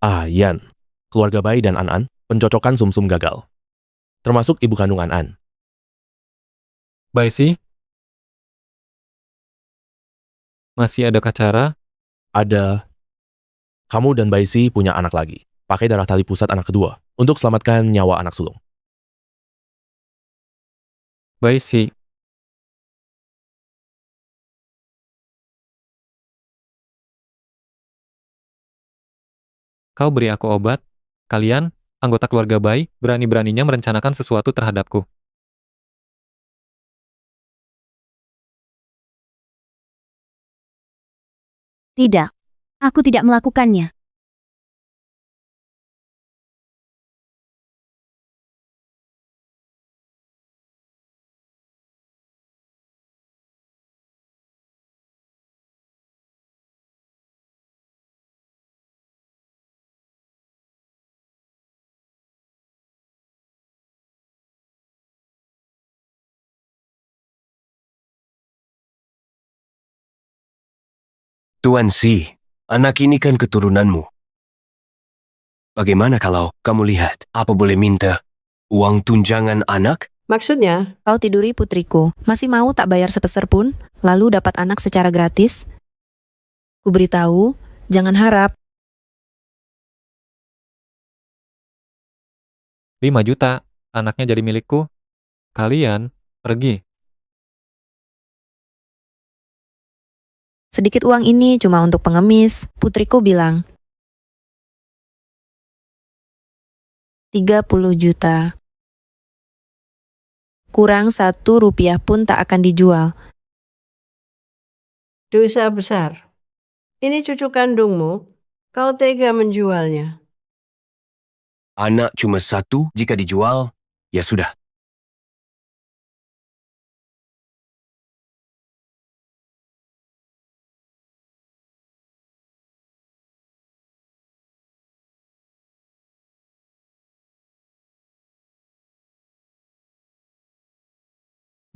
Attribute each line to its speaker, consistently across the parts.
Speaker 1: Yan. Keluarga Bai dan An-An, pencocokan sumsum gagal. Termasuk ibu kandung An-An.
Speaker 2: Baisi, masih ada cara?
Speaker 1: Ada. Kamu dan Baisi punya anak lagi. Pakai darah tali pusat anak kedua untuk selamatkan nyawa anak sulung.
Speaker 2: Baisi, kau beri aku obat. Kalian, anggota keluarga Bai, berani-beraninya merencanakan sesuatu terhadapku.
Speaker 3: Tidak, aku tidak melakukannya.
Speaker 4: Tuan Si, anak ini kan keturunanmu. Bagaimana kalau kamu lihat, apa boleh minta uang tunjangan anak?
Speaker 5: Maksudnya,
Speaker 6: Kau tiduri putriku, masih mau tak bayar sepeser pun, lalu dapat anak secara gratis? Ku beritahu, jangan harap.
Speaker 2: 5 juta, anaknya jadi milikku. Kalian, pergi.
Speaker 6: Sedikit uang ini cuma untuk pengemis, putriku bilang. 30 juta. Kurang 1 rupiah pun tak akan dijual.
Speaker 5: dosa besar. Ini cucu kandungmu, kau tega menjualnya.
Speaker 4: Anak cuma 1, jika dijual, ya sudah.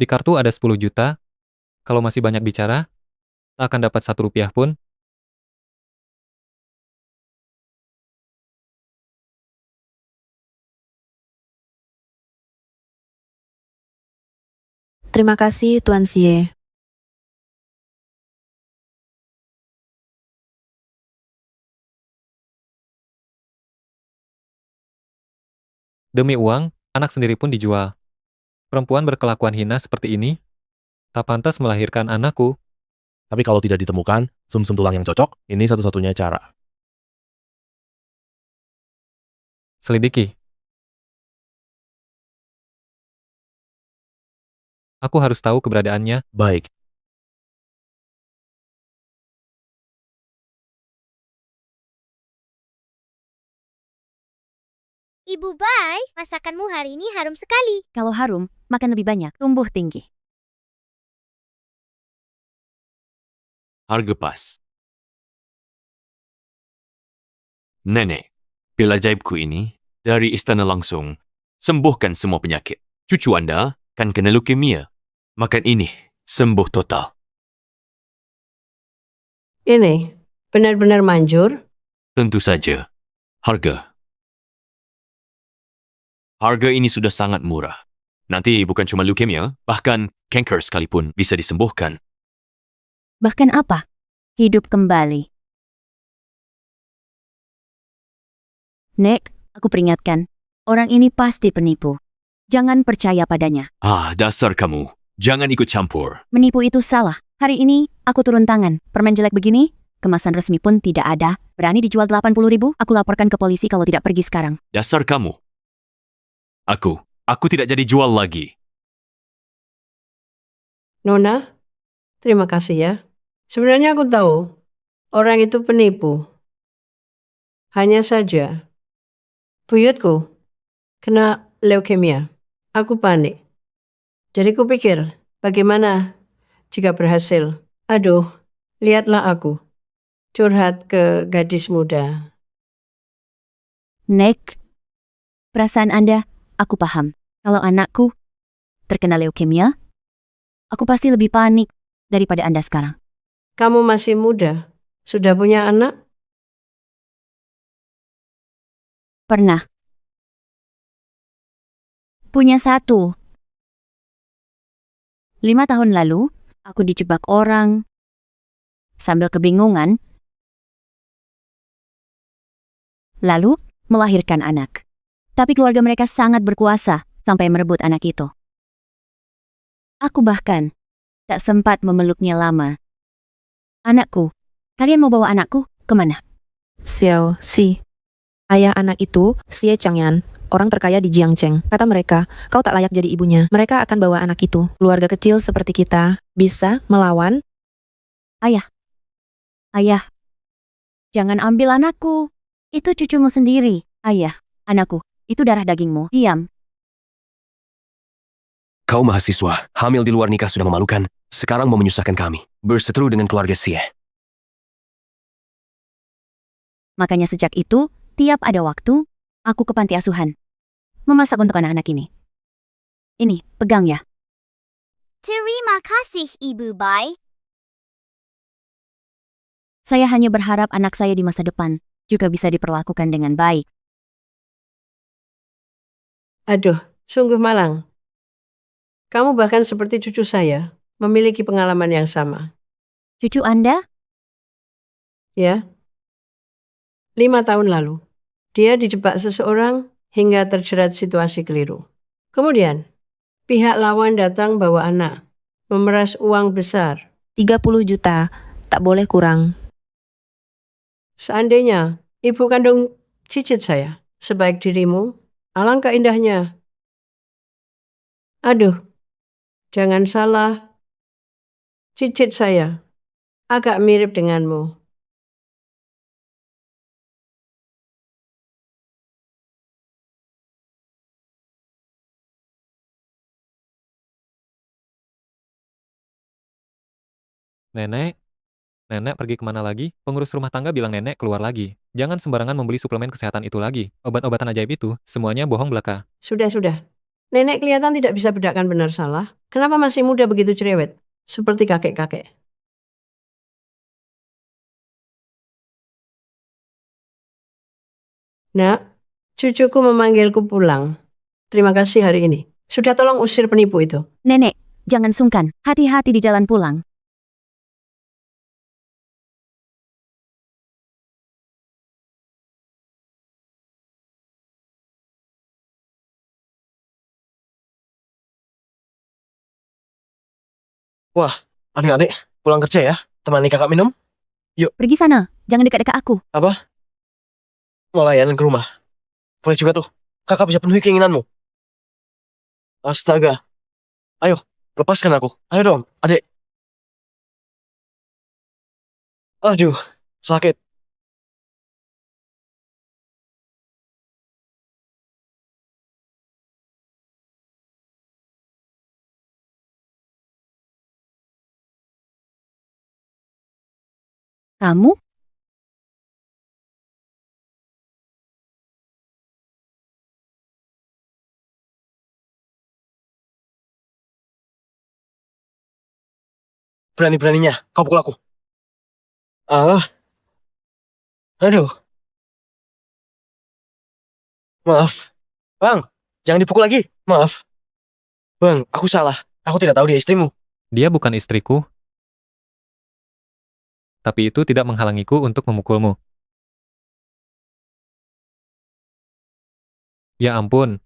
Speaker 2: Di kartu ada 10 juta. Kalau masih banyak bicara, tak akan dapat 1 rupiah pun.
Speaker 6: Terima kasih, Tuan Sie.
Speaker 2: Demi uang, anak sendiri pun dijual. Perempuan berkelakuan hina seperti ini, tak pantas melahirkan anakku.
Speaker 1: Tapi kalau tidak ditemukan sumsum tulang yang cocok, ini satu-satunya cara.
Speaker 2: Selidiki. Aku harus tahu keberadaannya.
Speaker 1: Baik.
Speaker 7: Ibu Bai, masakanmu hari ini harum sekali.
Speaker 3: Kalau harum, makan lebih banyak, tumbuh tinggi.
Speaker 8: Harga pas. Nenek, pil ajaibku ini dari istana langsung sembuhkan semua penyakit. Cucu Anda kan kena leukemia. Makan ini sembuh total.
Speaker 5: Ini benar-benar manjur.
Speaker 8: Tentu saja. Harga ini sudah sangat murah. Nanti bukan cuma leukemia, bahkan kanker sekalipun bisa disembuhkan.
Speaker 3: Bahkan apa? Hidup kembali. Nek, aku peringatkan, orang ini pasti penipu. Jangan percaya padanya.
Speaker 8: Dasar kamu. Jangan ikut campur.
Speaker 3: Menipu itu salah. Hari ini, aku turun tangan. Permen jelek begini, kemasan resmi pun tidak ada. Berani dijual 80.000, aku laporkan ke polisi kalau tidak pergi sekarang.
Speaker 8: Dasar kamu. Aku tidak jadi jual lagi.
Speaker 5: Nona, terima kasih ya. Sebenarnya aku tahu, orang itu penipu. Hanya saja, buyutku kena leukemia. Aku panik. Jadi kupikir, bagaimana jika berhasil? Aduh, lihatlah aku. Curhat ke gadis muda.
Speaker 3: Nek, perasaan Anda, aku paham. Kalau anakku terkena leukemia, aku pasti lebih panik daripada Anda sekarang.
Speaker 5: Kamu masih muda, sudah punya anak?
Speaker 3: Pernah. Punya satu. 5 tahun lalu, aku dijebak orang. Sambil kebingungan, lalu melahirkan anak. Tapi keluarga mereka sangat berkuasa sampai merebut anak itu. Aku bahkan tak sempat memeluknya lama. Anakku, kalian mau bawa anakku kemana?
Speaker 6: Xiao Si. Ayah anak itu, Xie Changyan, orang terkaya di Jiangcheng. Kata mereka, kau tak layak jadi ibunya. Mereka akan bawa anak itu. Keluarga kecil seperti kita bisa melawan.
Speaker 3: Ayah, jangan ambil anakku. Itu cucumu sendiri. Ayah, anakku, itu darah dagingmu. Diam.
Speaker 4: Kau mahasiswa, hamil di luar nikah sudah memalukan. Sekarang mau menyusahkan kami. Berseteru dengan keluarga Xie.
Speaker 3: Makanya sejak itu, tiap ada waktu, aku ke panti asuhan. Memasak untuk anak-anak ini. Ini, pegang ya.
Speaker 7: Terima kasih, Ibu Bai.
Speaker 3: Saya hanya berharap anak saya di masa depan juga bisa diperlakukan dengan baik.
Speaker 5: Aduh, sungguh malang. Kamu bahkan seperti cucu saya, memiliki pengalaman yang sama.
Speaker 3: Cucu Anda?
Speaker 5: Ya. 5 tahun lalu, dia dijebak seseorang hingga terjerat situasi keliru. Kemudian, pihak lawan datang bawa anak, memeras uang besar.
Speaker 6: 30 juta, tak boleh kurang.
Speaker 5: Seandainya ibu kandung cicit saya sebaik dirimu, alangkah indahnya. Aduh, jangan salah. Cicit saya agak mirip denganmu.
Speaker 2: Nenek, nenek pergi kemana lagi? Pengurus rumah tangga bilang nenek keluar lagi. Jangan sembarangan membeli suplemen kesehatan itu lagi. Obat-obatan ajaib itu, semuanya bohong belaka.
Speaker 5: Sudah. Nenek kelihatan tidak bisa bedakan benar salah. Kenapa masih muda begitu cerewet? Seperti kakek-kakek. Nak, cucuku memanggilku pulang. Terima kasih hari ini. Sudah tolong usir penipu itu.
Speaker 3: Nenek, jangan sungkan. Hati-hati di jalan pulang.
Speaker 9: Wah, adik-adik, pulang kerja ya. Temani kakak minum.
Speaker 3: Pergi sana. Jangan dekat-dekat aku.
Speaker 9: Apa? Mau layanan ke rumah. Boleh juga tuh. Kakak bisa penuhi keinginanmu. Astaga. Ayo, lepaskan aku. Ayo dong, adik. Aduh, sakit.
Speaker 3: Kamu?
Speaker 9: Berani-beraninya, kau pukul aku. Ah, aduh. Maaf. Bang, jangan dipukul lagi. Maaf. Bang, aku salah. Aku tidak tahu dia istrimu.
Speaker 2: Dia bukan istriku, tapi itu tidak menghalangiku untuk memukulmu. Ya ampun,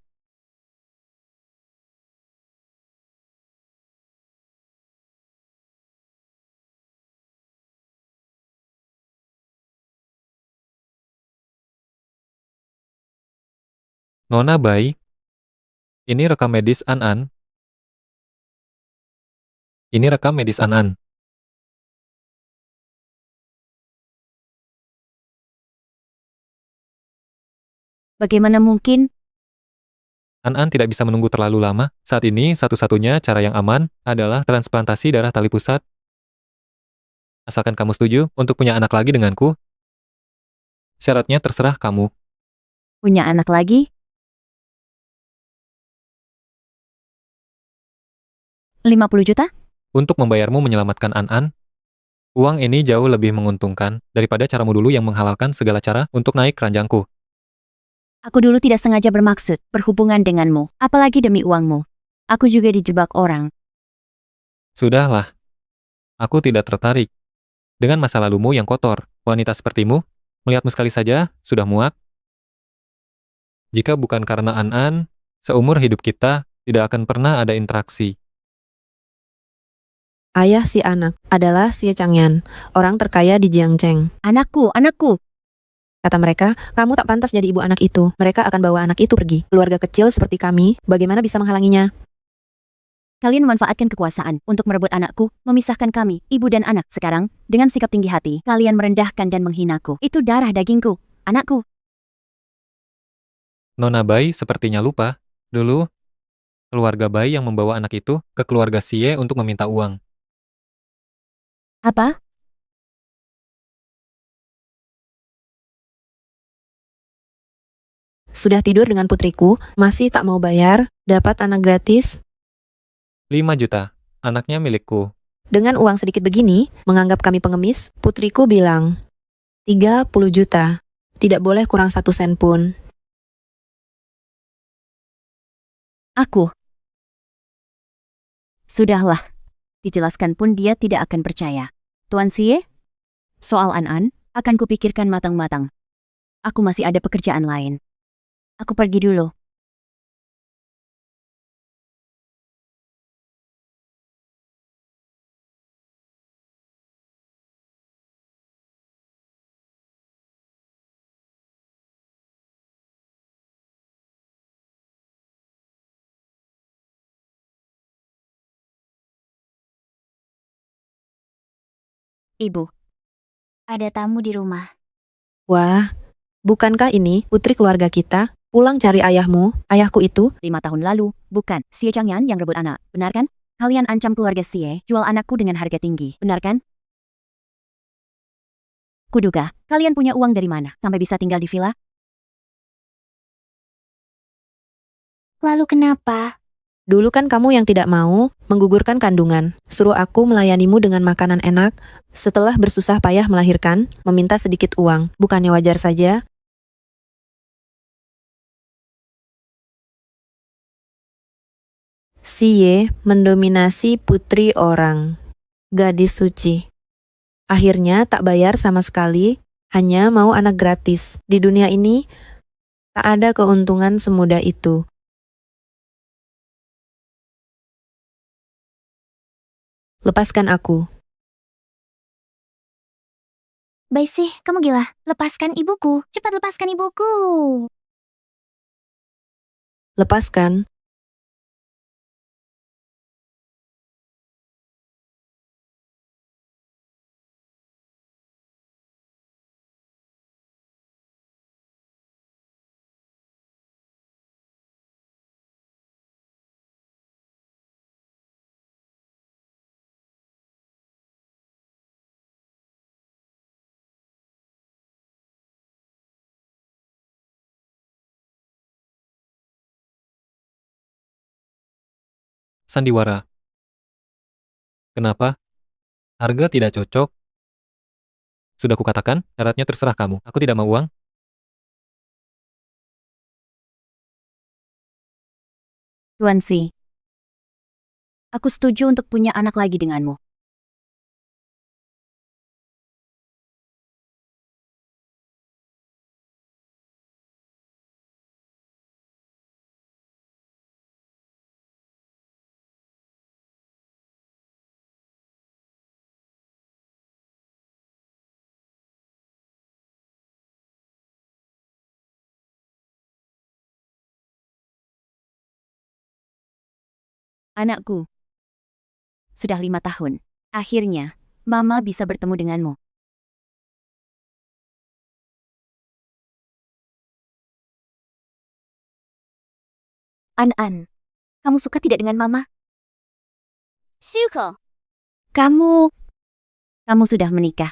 Speaker 2: Nona Bai, ini rekam medis An-An. Ini rekam medis An-An.
Speaker 3: Bagaimana mungkin?
Speaker 2: An-An tidak bisa menunggu terlalu lama. Saat ini, satu-satunya cara yang aman adalah transplantasi darah tali pusat. Asalkan kamu setuju untuk punya anak lagi denganku, syaratnya terserah kamu.
Speaker 3: Punya anak lagi? 50 juta?
Speaker 2: Untuk membayarmu menyelamatkan An-An, uang ini jauh lebih menguntungkan daripada caramu dulu yang menghalalkan segala cara untuk naik keranjangku.
Speaker 3: Aku dulu tidak sengaja bermaksud berhubungan denganmu, apalagi demi uangmu. Aku juga dijebak orang.
Speaker 2: Sudahlah. Aku tidak tertarik dengan masa lalumu yang kotor. Wanita sepertimu, melihatmu sekali saja, sudah muak. Jika bukan karena An-An, seumur hidup kita tidak akan pernah ada interaksi.
Speaker 6: Ayah si anak adalah Xie Changyan, orang terkaya di Jiangcheng.
Speaker 3: Anakku, anakku.
Speaker 6: Kata mereka, kamu tak pantas jadi ibu anak itu. Mereka akan bawa anak itu pergi. Keluarga kecil seperti kami, bagaimana bisa menghalanginya?
Speaker 3: Kalian memanfaatkan kekuasaan untuk merebut anakku, memisahkan kami, ibu dan anak. Sekarang, dengan sikap tinggi hati, kalian merendahkan dan menghinaku. Itu darah dagingku, anakku.
Speaker 2: Nona Bai sepertinya lupa. Dulu, keluarga Bai yang membawa anak itu ke keluarga Xie untuk meminta uang.
Speaker 3: Apa?
Speaker 6: Sudah tidur dengan putriku, masih tak mau bayar, dapat anak gratis.
Speaker 2: 5 juta. Anaknya milikku.
Speaker 6: Dengan uang sedikit begini, menganggap kami pengemis, putriku bilang, 30 juta. Tidak boleh kurang 1 sen pun.
Speaker 3: Aku. Sudahlah. Dijelaskan pun dia tidak akan percaya. Tuan Xie? Soal An-An, akan kupikirkan matang-matang. Aku masih ada pekerjaan lain. Aku pergi dulu. Ibu.
Speaker 7: Ada tamu di rumah.
Speaker 6: Wah, bukankah ini putri keluarga kita? Pulang cari ayahmu, ayahku itu.
Speaker 3: 5 tahun lalu, bukan Xie Changyan yang rebut anak, benar kan? Kalian ancam keluarga Xie, jual anakku dengan harga tinggi, benar kan? Kuduga, kalian punya uang dari mana, sampai bisa tinggal di villa?
Speaker 7: Lalu kenapa?
Speaker 6: Dulu kan kamu yang tidak mau menggugurkan kandungan, suruh aku melayanimu dengan makanan enak, setelah bersusah payah melahirkan, meminta sedikit uang. Bukannya wajar saja? Xie mendominasi putri orang, gadis suci. Akhirnya tak bayar sama sekali, hanya mau anak gratis. Di dunia ini, tak ada keuntungan semudah itu. Lepaskan aku.
Speaker 7: Baik sih, kamu gila. Lepaskan ibuku. Cepat lepaskan ibuku.
Speaker 6: Lepaskan.
Speaker 2: Sandiwara. Kenapa? Harga tidak cocok. Sudah kukatakan, syaratnya terserah kamu. Aku tidak mau uang.
Speaker 3: Tuan Xie. Aku setuju untuk punya anak lagi denganmu. Anakku. Sudah 5 tahun. Akhirnya, Mama bisa bertemu denganmu. An-An, kamu suka tidak dengan Mama?
Speaker 7: Suka.
Speaker 3: Kamu sudah menikah.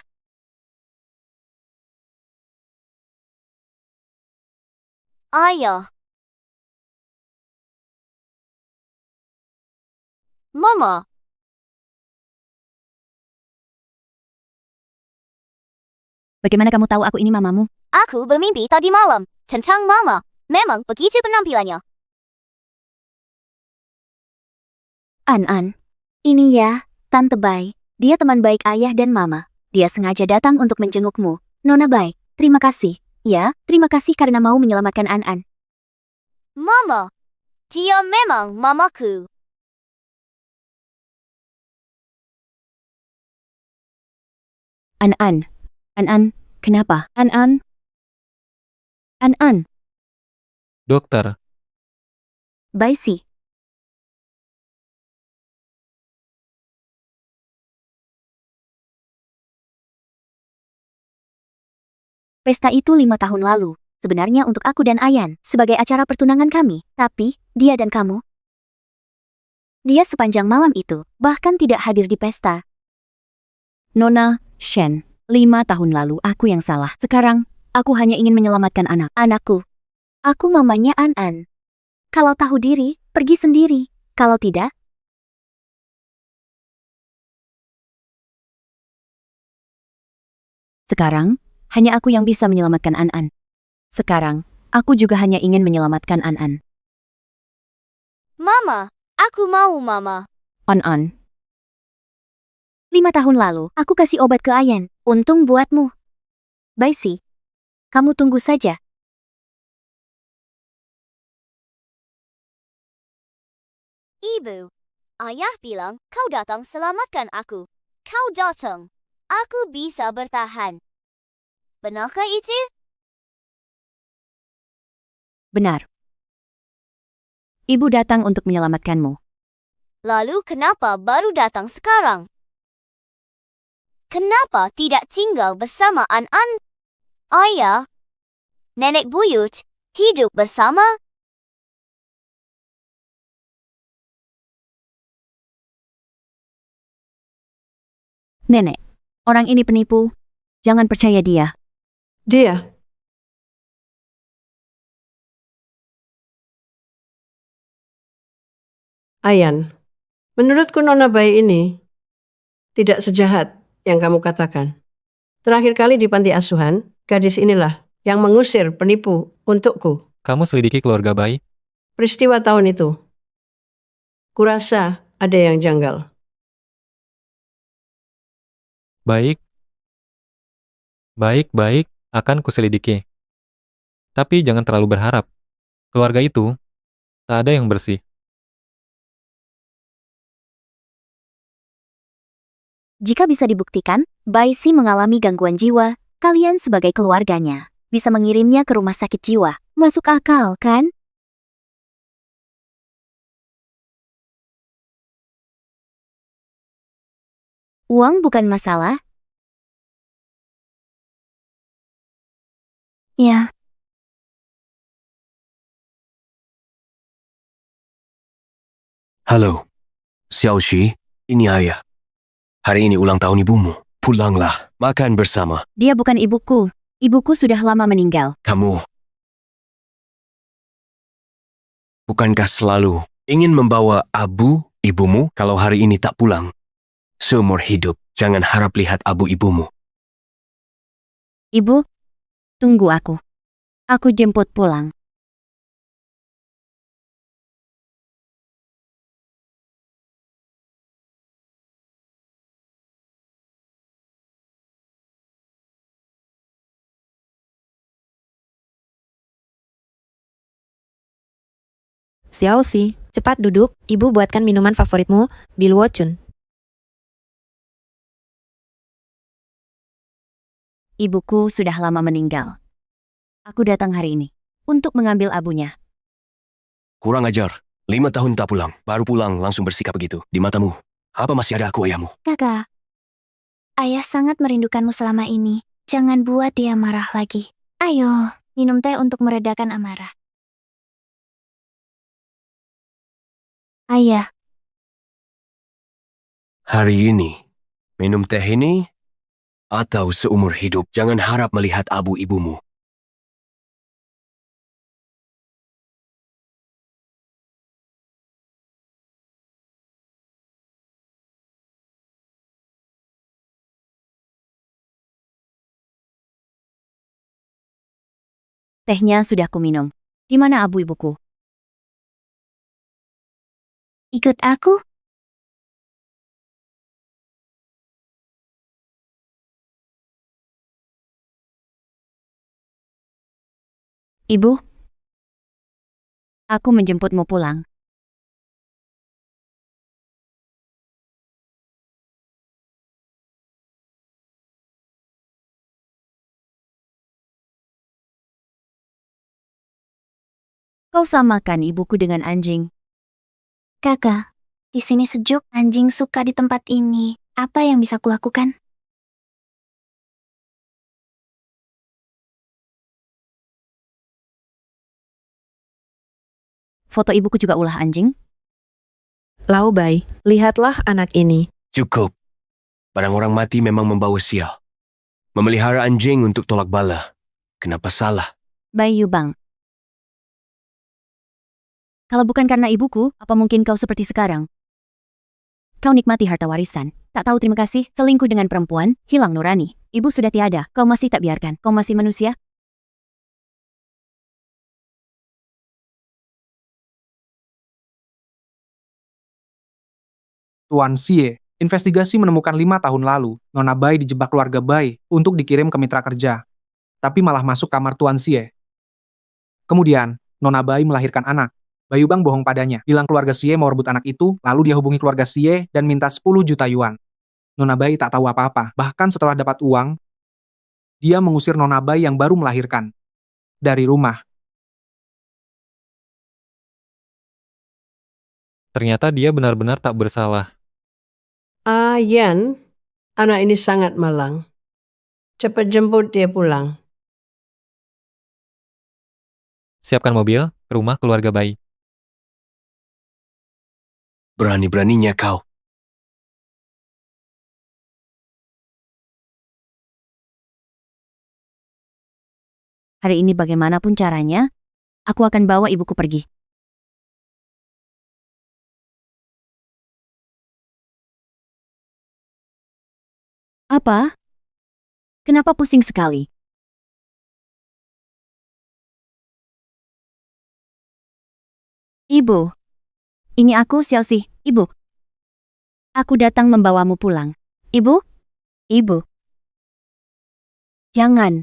Speaker 7: Ayah. Mama.
Speaker 3: Bagaimana kamu tahu aku ini mamamu?
Speaker 7: Aku bermimpi tadi malam tentang Mama. Memang begitu penampilannya.
Speaker 3: An, ini ya, Tante Bai. Dia teman baik ayah dan mama. Dia sengaja datang untuk menjengukmu. Nona Bai, terima kasih. Ya, terima kasih karena mau menyelamatkan An.
Speaker 7: Mama, dia memang mamaku.
Speaker 3: An, kenapa? An.
Speaker 2: Dokter,
Speaker 3: Baisi. Pesta itu 5 tahun lalu. Sebenarnya untuk aku dan Ayan, sebagai acara pertunangan kami. Tapi, dia dan kamu. Dia sepanjang malam itu, bahkan tidak hadir di pesta. Nona, Shen, 5 tahun lalu aku yang salah. Sekarang, aku hanya ingin menyelamatkan anakku. Aku mamanya An. Kalau tahu diri, pergi sendiri. Kalau tidak, sekarang, hanya aku yang bisa menyelamatkan An. Sekarang, aku juga hanya ingin menyelamatkan An.
Speaker 7: Mama, aku mau mama.
Speaker 3: An. 5 tahun lalu, aku kasih obat ke Ayan. Untung buatmu. Baisi, kamu tunggu saja.
Speaker 7: Ibu, ayah bilang kau datang selamatkan aku. Kau datang. Aku bisa bertahan. Benarkah itu?
Speaker 3: Benar. Ibu datang untuk menyelamatkanmu.
Speaker 7: Lalu kenapa baru datang sekarang? Kenapa tidak tinggal bersama An? Ayah, nenek buyut, hidup bersama?
Speaker 3: Nenek, orang ini penipu. Jangan percaya dia.
Speaker 5: Dia. Ayan, menurutku Nona Bai ini tidak sejahat yang kamu katakan. Terakhir kali di panti asuhan, gadis inilah yang mengusir penipu untukku.
Speaker 2: kamu selidiki keluarga Bai?
Speaker 5: Peristiwa tahun itu. Kurasa ada yang janggal.
Speaker 2: Baik. Baik, akan kuselidiki. Tapi jangan terlalu berharap. Keluarga itu, tak ada yang bersih.
Speaker 3: Jika bisa dibuktikan, Baisi mengalami gangguan jiwa, kalian sebagai keluarganya bisa mengirimnya ke rumah sakit jiwa. Masuk akal, kan? Uang bukan masalah.
Speaker 7: Ya.
Speaker 4: Halo, Xiaoxi, ini ayah. Hari ini ulang tahun ibumu. Pulanglah, makan bersama.
Speaker 3: Dia bukan ibuku. Ibuku sudah lama meninggal.
Speaker 4: Kamu, bukankah selalu ingin membawa abu ibumu kalau hari ini tak pulang? Seumur hidup, jangan harap lihat abu ibumu.
Speaker 3: Ibu, tunggu aku. Aku jemput pulang.
Speaker 6: Xiaoxi, cepat duduk. Ibu buatkan minuman favoritmu, Bilwochun.
Speaker 3: Ibuku sudah lama meninggal. Aku datang hari ini untuk mengambil abunya.
Speaker 4: Kurang ajar. 5 tahun tak pulang. Baru pulang langsung bersikap begitu. Di matamu, apa masih ada aku ayahmu?
Speaker 7: Kakak, ayah sangat merindukanmu selama ini. Jangan buat dia marah lagi. Ayo, minum teh untuk meredakan amarah. Ayah,
Speaker 4: Hari ini, minum teh ini, atau seumur hidup jangan harap melihat abu ibumu.
Speaker 3: Tehnya sudah kuminum. Di mana abu ibuku?
Speaker 7: Ikut aku?
Speaker 3: Ibu, aku menjemputmu pulang. Kau samakan ibuku dengan anjing.
Speaker 7: Kakak, di sini sejuk, anjing suka di tempat ini. Apa yang bisa kulakukan?
Speaker 3: Foto ibuku juga ulah anjing.
Speaker 6: Lau Bai, lihatlah anak ini.
Speaker 4: Cukup. Barang orang mati memang membawa sial. Memelihara anjing untuk tolak bala. Kenapa salah?
Speaker 3: Bai Yubang. Kalau bukan karena ibuku, apa mungkin kau seperti sekarang? Kau nikmati harta warisan. Tak tahu terima kasih, selingkuh dengan perempuan, hilang nurani. Ibu sudah tiada, kau masih tak biarkan. Kau masih manusia?
Speaker 10: Tuan Xie, investigasi menemukan 5 tahun lalu, Nona Bai dijebak keluarga Bai untuk dikirim ke mitra kerja. Tapi malah masuk kamar Tuan Xie. Kemudian, Nona Bai melahirkan anak. Bayu Bang bohong padanya, bilang keluarga Xie mau rebut anak itu, lalu dia hubungi keluarga Xie dan minta 10 juta yuan. Nona Bai tak tahu apa-apa, bahkan setelah dapat uang, dia mengusir Nona Bai yang baru melahirkan dari rumah.
Speaker 2: Ternyata dia benar-benar tak bersalah.
Speaker 5: Yan, anak ini sangat malang. Cepat jemput dia pulang.
Speaker 2: Siapkan mobil ke rumah keluarga Bai.
Speaker 4: Berani-beraninya kau.
Speaker 3: Hari ini bagaimanapun caranya, aku akan bawa ibuku pergi. Apa? Kenapa pusing sekali? Ibu, ini aku Xiaoxi, ibu. Aku datang membawamu pulang. Ibu? Ibu. Jangan.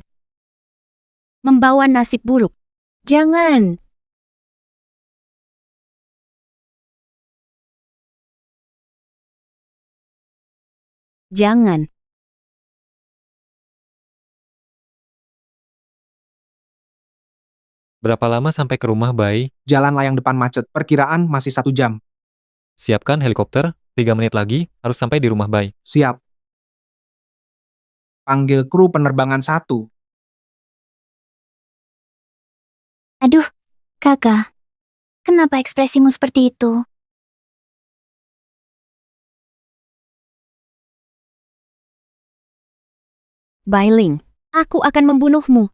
Speaker 3: Membawa nasib buruk. Jangan. Jangan.
Speaker 2: Berapa lama sampai ke rumah Bai?
Speaker 10: Jalan layang depan macet, perkiraan masih 1 jam.
Speaker 2: Siapkan helikopter, 3 menit lagi harus sampai di rumah Bai.
Speaker 10: Siap. Panggil kru penerbangan 1.
Speaker 7: Aduh, kakak. Kenapa ekspresimu seperti itu?
Speaker 3: Bailing, aku akan membunuhmu.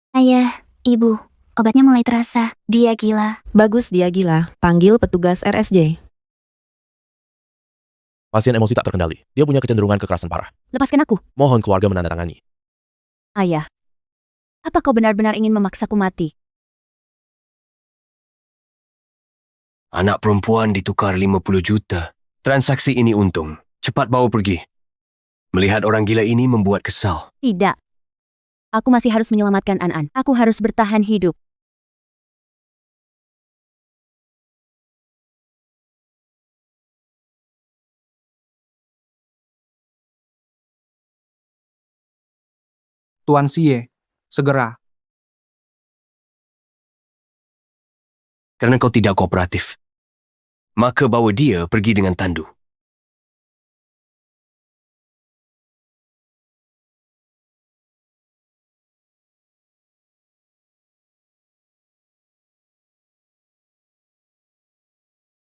Speaker 7: Ayah, ibu, obatnya mulai terasa. Dia gila.
Speaker 6: Bagus dia gila. Panggil petugas RSJ.
Speaker 1: Pasien emosi tak terkendali. Dia punya kecenderungan kekerasan parah.
Speaker 3: Lepaskan aku.
Speaker 1: Mohon keluarga menandatangani.
Speaker 3: Ayah, apa kau benar-benar ingin memaksaku mati?
Speaker 4: Anak perempuan ditukar 50 juta. Transaksi ini untung. Cepat bawa pergi. Melihat orang gila ini membuat kesal.
Speaker 3: Tidak. Aku masih harus menyelamatkan An-An. Aku harus bertahan hidup.
Speaker 10: Tuan Xie, segera.
Speaker 4: Karena kau tidak kooperatif. Maka bawa dia pergi dengan tandu.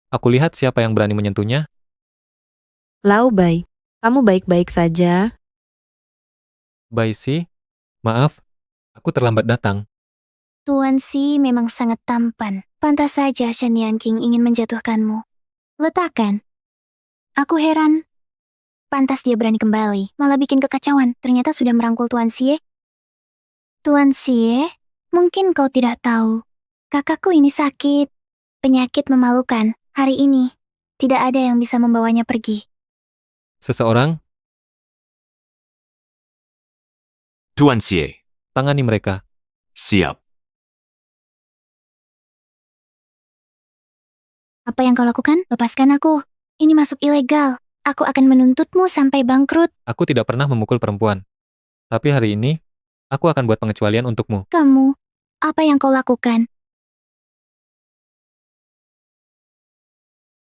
Speaker 2: Aku lihat siapa yang berani menyentuhnya.
Speaker 6: Lau Bai, kamu baik-baik saja?
Speaker 2: Bai Si, maaf, Aku terlambat datang.
Speaker 7: Tuan Si memang sangat tampan. Pantas saja Shen Yanqing ingin menjatuhkanmu. Letakkan. Aku heran. Pantas dia berani kembali, malah bikin kekacauan. Ternyata sudah merangkul Tuan Xie. Tuan Xie, mungkin kau tidak tahu. Kakakku ini sakit. Penyakit memalukan. Hari ini, tidak ada yang bisa membawanya pergi.
Speaker 2: Seseorang,
Speaker 8: Tuan Xie,
Speaker 2: tangani mereka.
Speaker 8: siap.
Speaker 7: Apa yang kau lakukan? Lepaskan aku. Ini masuk ilegal. Aku akan menuntutmu sampai bangkrut.
Speaker 2: Aku tidak pernah memukul perempuan. Tapi hari ini, aku akan buat pengecualian untukmu.
Speaker 7: Kamu, apa yang kau lakukan?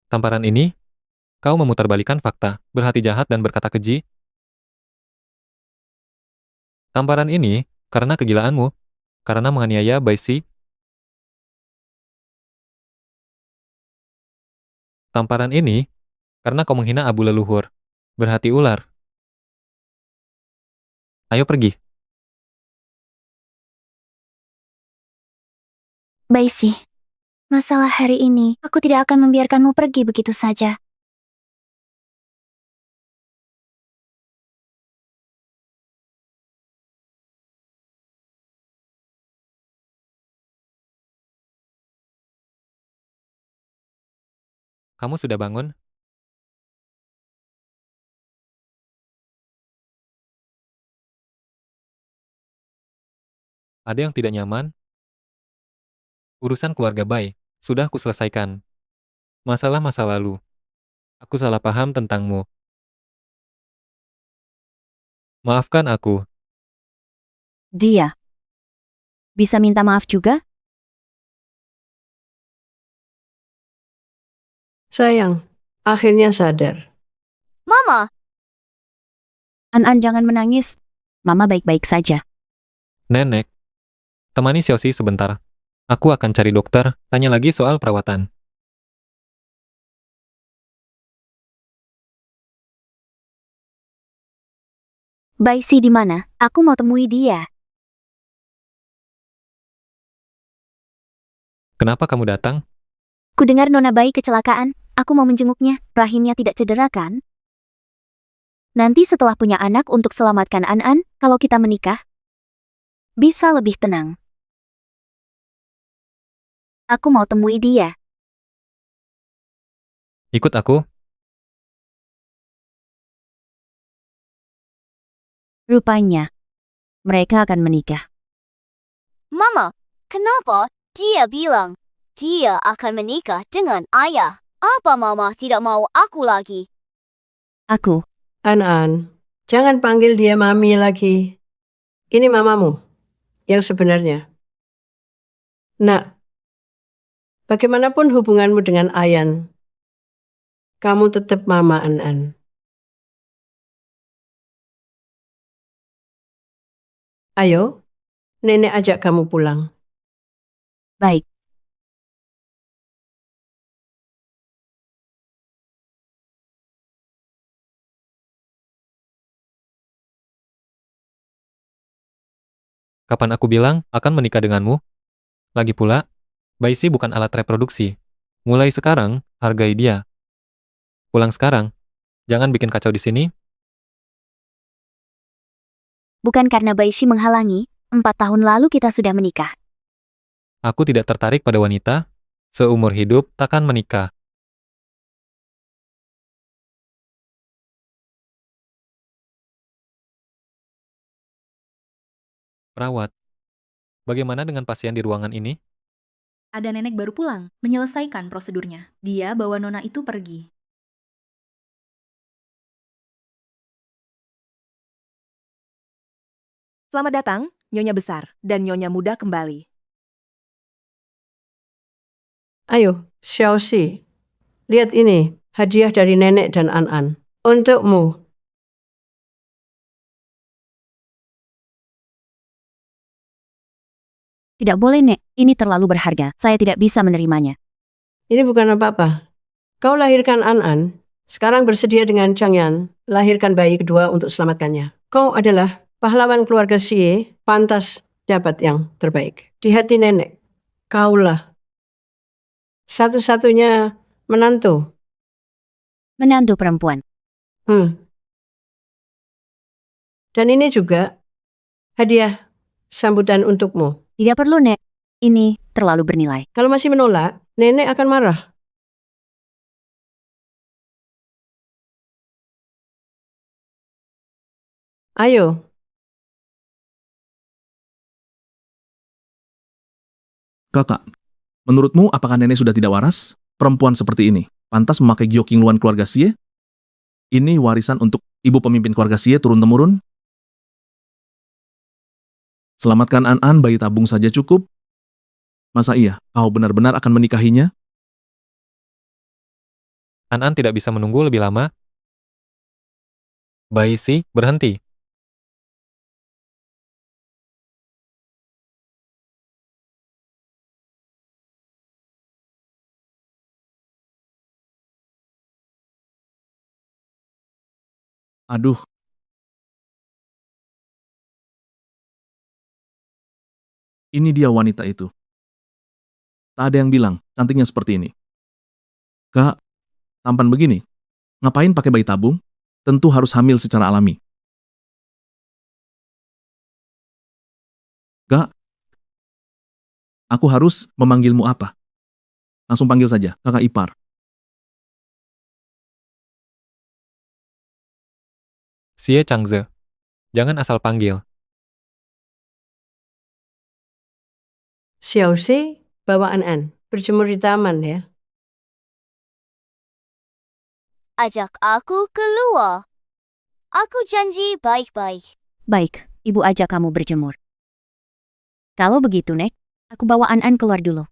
Speaker 2: Tamparan ini, kau memutarbalikkan fakta, berhati jahat dan berkata keji. Tamparan ini, karena kegilaanmu, karena menganiaya Bai Si. Tamparan ini, karena kau menghina abu leluhur, berhati ular. Ayo pergi.
Speaker 7: Baisi, masalah hari ini, aku tidak akan membiarkanmu pergi begitu saja.
Speaker 2: Kamu sudah bangun? Ada yang tidak nyaman? Urusan keluarga Bai, sudah aku selesaikan. Masalah masa lalu. Aku salah paham tentangmu. Maafkan aku.
Speaker 3: Dia. Bisa minta maaf juga?
Speaker 5: Sayang, akhirnya sadar.
Speaker 7: Mama,
Speaker 3: An-An jangan menangis. Mama baik-baik saja.
Speaker 2: Nenek, temani Xiaoxi sebentar. Aku akan cari dokter, tanya lagi soal perawatan.
Speaker 3: Baisi di mana? Aku mau temui dia.
Speaker 2: Kenapa kamu datang?
Speaker 3: Ku dengar Nona Bai kecelakaan. Aku mau menjenguknya. Rahimnya tidak cedera kan? Nanti setelah punya anak untuk selamatkan An-An, kalau kita menikah, bisa lebih tenang. Aku mau temui dia.
Speaker 2: Ikut aku.
Speaker 3: Rupanya, mereka akan menikah.
Speaker 7: Mama, kenapa dia bilang dia akan menikah dengan ayah? Apa Mama tidak mau aku lagi?
Speaker 3: Aku,
Speaker 5: An-An, jangan panggil dia Mami lagi. Ini mamamu yang sebenarnya. Nak, bagaimanapun hubunganmu dengan Ayan, kamu tetap Mama An-An. Ayo, nenek ajak kamu pulang.
Speaker 3: baik.
Speaker 2: Kapan aku bilang akan menikah denganmu? Lagi pula, Bai Si bukan alat reproduksi. Mulai sekarang, hargai dia. Pulang sekarang. Jangan bikin kacau di sini.
Speaker 3: Bukan karena Baisi menghalangi, 4 tahun lalu kita sudah menikah.
Speaker 2: Aku tidak tertarik pada wanita. Seumur hidup takkan menikah. Perawat, bagaimana dengan pasien di ruangan ini?
Speaker 11: Ada nenek baru pulang, menyelesaikan prosedurnya. Dia bawa nona itu pergi.
Speaker 12: Selamat datang, Nyonya Besar dan Nyonya Muda kembali.
Speaker 5: Ayo, Xiaoxi, lihat ini, hadiah dari nenek dan An-An. Untukmu.
Speaker 3: Tidak boleh, Nek. Ini terlalu berharga. Saya tidak bisa menerimanya.
Speaker 5: Ini bukan apa-apa. Kau lahirkan An-An, sekarang bersedia dengan Changyan, lahirkan bayi kedua untuk selamatkannya. Kau adalah pahlawan keluarga Xie, pantas dapat yang terbaik. Di hati nenek, kaulah satu-satunya menantu.
Speaker 3: Menantu perempuan.
Speaker 5: Dan ini juga hadiah sambutan untukmu.
Speaker 3: Tidak perlu, Nek. Ini terlalu bernilai.
Speaker 5: Kalau masih menolak, nenek akan marah. Ayo,
Speaker 13: Kakak, menurutmu apakah nenek sudah tidak waras? Perempuan seperti ini, pantas memakai gioking luan keluarga Sie? Ini warisan untuk ibu pemimpin keluarga Sie turun-temurun? Selamatkan An-An, bayi tabung saja cukup. Masa iya, kau benar-benar akan menikahinya?
Speaker 2: An-An tidak bisa menunggu lebih lama. Bai Si, berhenti.
Speaker 13: Aduh. Ini dia wanita itu. Tak ada yang bilang, cantiknya seperti ini. Kak, tampan begini. Ngapain pakai bayi tabung? Tentu harus hamil secara alami. Kak, aku harus memanggilmu apa? Langsung panggil saja, kakak ipar.
Speaker 2: Sie Changze. Jangan asal panggil.
Speaker 5: Xiao Si, bawa An-An. Berjemur di taman ya.
Speaker 7: Ajak aku keluar. Aku janji baik-baik.
Speaker 3: Baik, ibu ajak kamu berjemur. Kalau begitu, Nek, aku bawa An-An keluar dulu.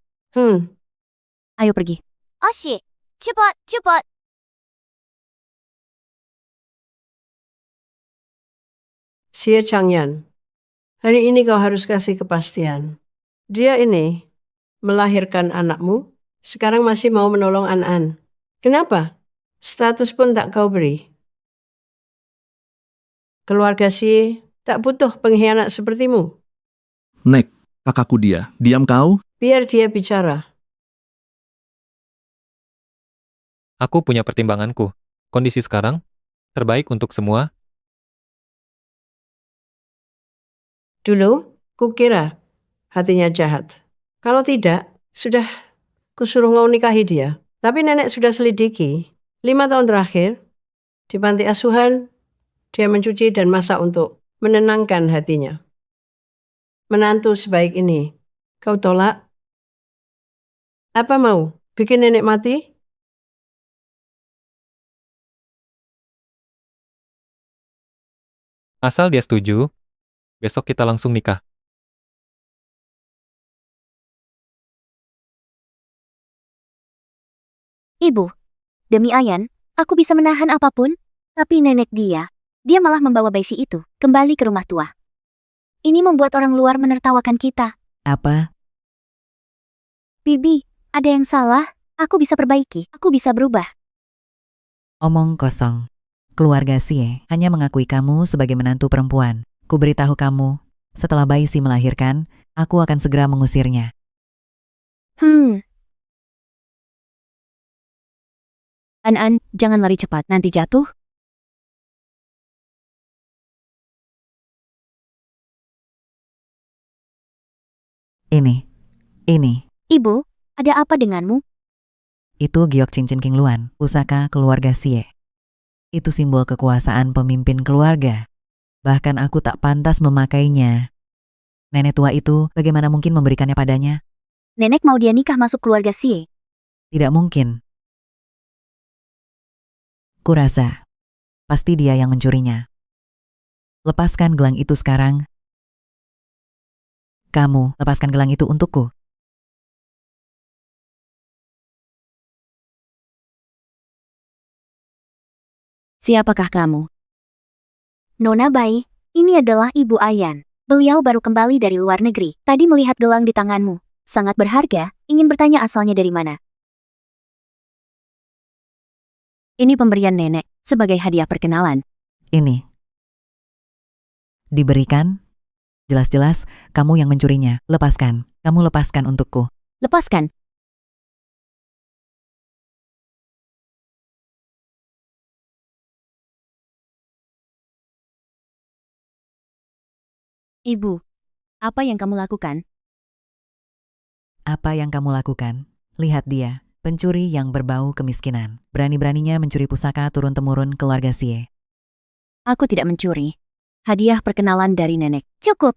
Speaker 3: Ayo pergi.
Speaker 7: Asyik. Cepat, cepat.
Speaker 5: Xie Changyan, hari ini kau harus kasih kepastian. Dia ini melahirkan anakmu, sekarang masih mau menolong An-An. Kenapa? Status pun tak kau beri. Keluarga Xie tak butuh pengkhianat sepertimu.
Speaker 13: Nek, kakakku dia. Diam kau?
Speaker 5: Biar dia bicara.
Speaker 2: Aku punya pertimbanganku. Kondisi sekarang terbaik untuk semua.
Speaker 5: Dulu, kukira hatinya jahat. Kalau tidak, sudah kusuruh kau nikahi dia. Tapi nenek sudah selidiki. 5 tahun terakhir, di panti asuhan, dia mencuci dan masak untuk menenangkan hatinya. Menantu sebaik ini, kau tolak? Apa mau? Bikin nenek mati?
Speaker 2: Asal dia setuju, besok kita langsung nikah.
Speaker 3: Ibu, demi Ayan, aku bisa menahan apapun, tapi nenek dia malah membawa bayi itu kembali ke rumah tua. Ini membuat orang luar menertawakan kita.
Speaker 14: Apa?
Speaker 3: Bibi, ada yang salah, aku bisa perbaiki, aku bisa berubah.
Speaker 14: Omong kosong. Keluarga Sie hanya mengakui kamu sebagai menantu perempuan. Ku beritahu kamu, setelah bayi Si melahirkan, aku akan segera mengusirnya.
Speaker 3: An-An, jangan lari cepat, nanti jatuh.
Speaker 14: Ini.
Speaker 3: Ibu, ada apa denganmu?
Speaker 14: Itu giok cincin King Luan, pusaka keluarga Sie. Itu simbol kekuasaan pemimpin keluarga. Bahkan aku tak pantas memakainya. Nenek tua itu bagaimana mungkin memberikannya padanya?
Speaker 3: Nenek mau dia nikah masuk keluarga Sie.
Speaker 14: Tidak mungkin. Kurasa, pasti dia yang mencurinya. Lepaskan gelang itu sekarang. Kamu lepaskan gelang itu untukku.
Speaker 3: Siapakah kamu? Nona Bai, ini adalah Ibu Ayan. Beliau baru kembali dari luar negeri. Tadi melihat gelang di tanganmu. Sangat berharga, ingin bertanya asalnya dari mana. Ini pemberian nenek, sebagai hadiah perkenalan.
Speaker 14: Ini. Diberikan? Jelas-jelas kamu yang mencurinya. Lepaskan. Kamu lepaskan untukku.
Speaker 3: Lepaskan. Ibu, apa yang kamu lakukan?
Speaker 14: Apa yang kamu lakukan? Lihat dia, pencuri yang berbau kemiskinan. Berani-beraninya mencuri pusaka turun-temurun keluarga Sie.
Speaker 3: Aku tidak mencuri. Hadiah perkenalan dari nenek. Cukup.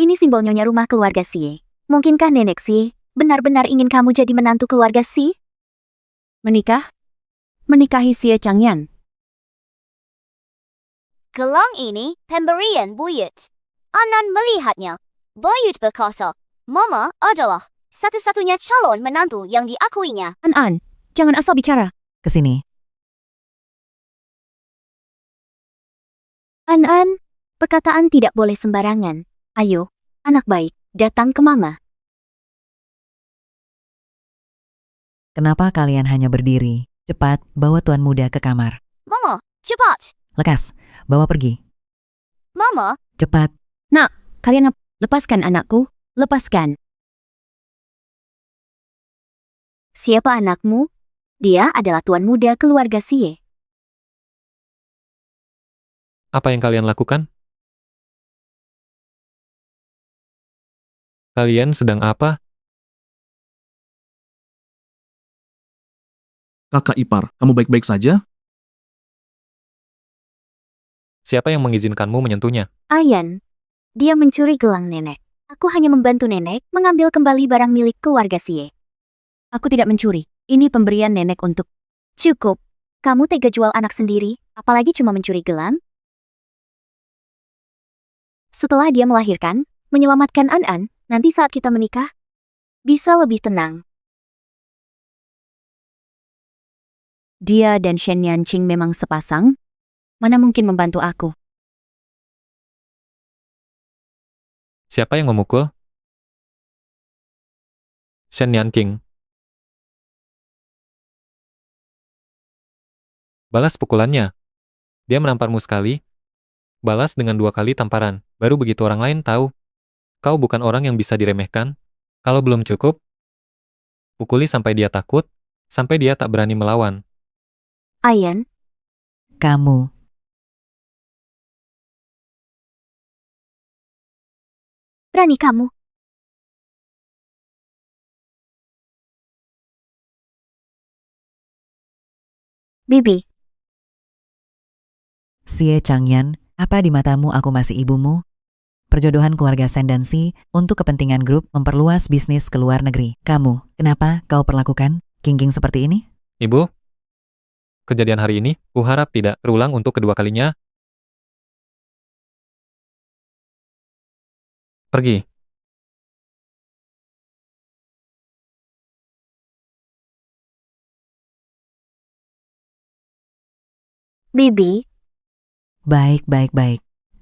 Speaker 3: Ini simbol nyonya rumah keluarga Sie. Mungkinkah nenek Sie benar-benar ingin kamu jadi menantu keluarga Sie? Menikah? Menikahi Sie Changyan.
Speaker 15: Gelang ini pemberian buyut. Anan melihatnya. Buyut berkata, Mama adalah satu-satunya calon menantu yang diakuinya.
Speaker 3: An, jangan asal bicara.
Speaker 14: Kesini.
Speaker 3: An, perkataan tidak boleh sembarangan. Ayo, anak baik, datang ke Mama.
Speaker 14: Kenapa kalian hanya berdiri? Cepat, bawa tuan muda ke kamar.
Speaker 15: Mama, cepat.
Speaker 14: Lekas, bawa pergi.
Speaker 15: Mama,
Speaker 14: Cepat.
Speaker 3: Nak, kalian lepaskan anakku, lepaskan. Siapa anakmu? Dia adalah tuan muda keluarga Sie.
Speaker 2: Apa yang kalian lakukan? Kalian sedang apa?
Speaker 13: Kakak ipar, kamu baik-baik saja?
Speaker 2: Siapa yang mengizinkanmu menyentuhnya?
Speaker 3: Ayan, dia mencuri gelang nenek. Aku hanya membantu nenek mengambil kembali barang milik keluarga Sie. Aku tidak mencuri. Ini pemberian nenek untuk... Cukup. Kamu tega jual anak sendiri, apalagi cuma mencuri gelang? Setelah dia melahirkan, menyelamatkan An, nanti saat kita menikah, bisa lebih tenang. Dia dan Shen Yanqing memang sepasang? Mana mungkin membantu aku?
Speaker 2: Siapa yang memukul? Shen Yanqing. Balas pukulannya. Dia menamparmu sekali. Balas dengan 2 kali tamparan. Baru begitu orang lain tahu. Kau bukan orang yang bisa diremehkan. Kalau belum cukup, pukuli sampai dia takut, sampai dia tak berani melawan.
Speaker 3: Ayan,
Speaker 14: Kamu.
Speaker 3: berani kamu. Bibi,
Speaker 14: Sie Changyan, apa di matamu aku masih ibumu? Perjodohan keluarga Shen dan Si untuk kepentingan grup memperluas bisnis ke luar negeri. Kamu, kenapa kau perlakukan King seperti ini?
Speaker 2: Ibu, kejadian hari ini, kuharap tidak terulang untuk kedua kalinya. Pergi.
Speaker 3: Bibi,
Speaker 14: Baik.